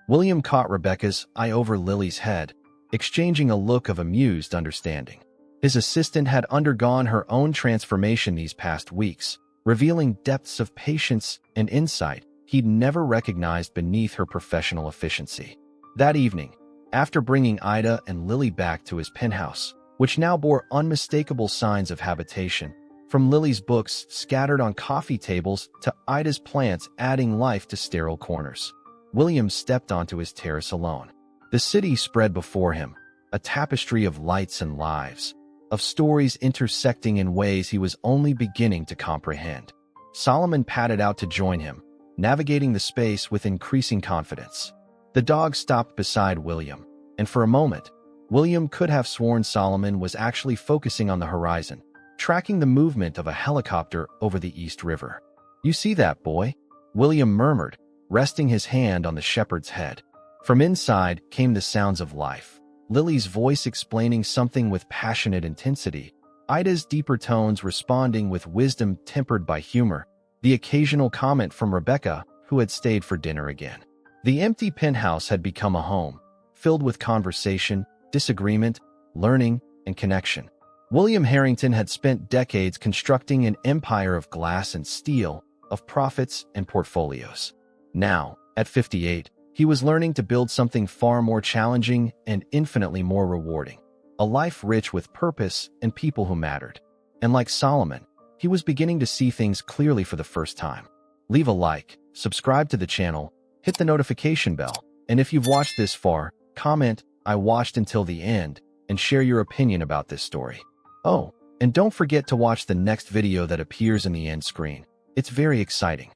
William caught Rebecca's eye over Lily's head, exchanging a look of amused understanding. His assistant had undergone her own transformation these past weeks, revealing depths of patience and insight he'd never recognized beneath her professional efficiency. That evening, after bringing Ida and Lily back to his penthouse, which now bore unmistakable signs of habitation, from Lily's books scattered on coffee tables to Ida's plants adding life to sterile corners, William stepped onto his terrace alone. The city spread before him, a tapestry of lights and lives, of stories intersecting in ways he was only beginning to comprehend. Solomon padded out to join him, navigating the space with increasing confidence. The dog stopped beside William, and for a moment, William could have sworn Solomon was actually focusing on the horizon, tracking the movement of a helicopter over the East River. "You see that, boy?" William murmured, resting his hand on the shepherd's head. From inside came the sounds of life, Lily's voice explaining something with passionate intensity, Ida's deeper tones responding with wisdom tempered by humor, the occasional comment from Rebecca, who had stayed for dinner again. The empty penthouse had become a home, filled with conversation, disagreement, learning, and connection. William Harrington had spent decades constructing an empire of glass and steel, of profits and portfolios. Now, at 58, he was learning to build something far more challenging and infinitely more rewarding, a life rich with purpose and people who mattered. And like Solomon, he was beginning to see things clearly for the first time. Leave a like, subscribe to the channel, hit the notification bell, and if you've watched this far, comment, "I watched until the end," and share your opinion about this story. Oh, and don't forget to watch the next video that appears in the end screen. It's very exciting.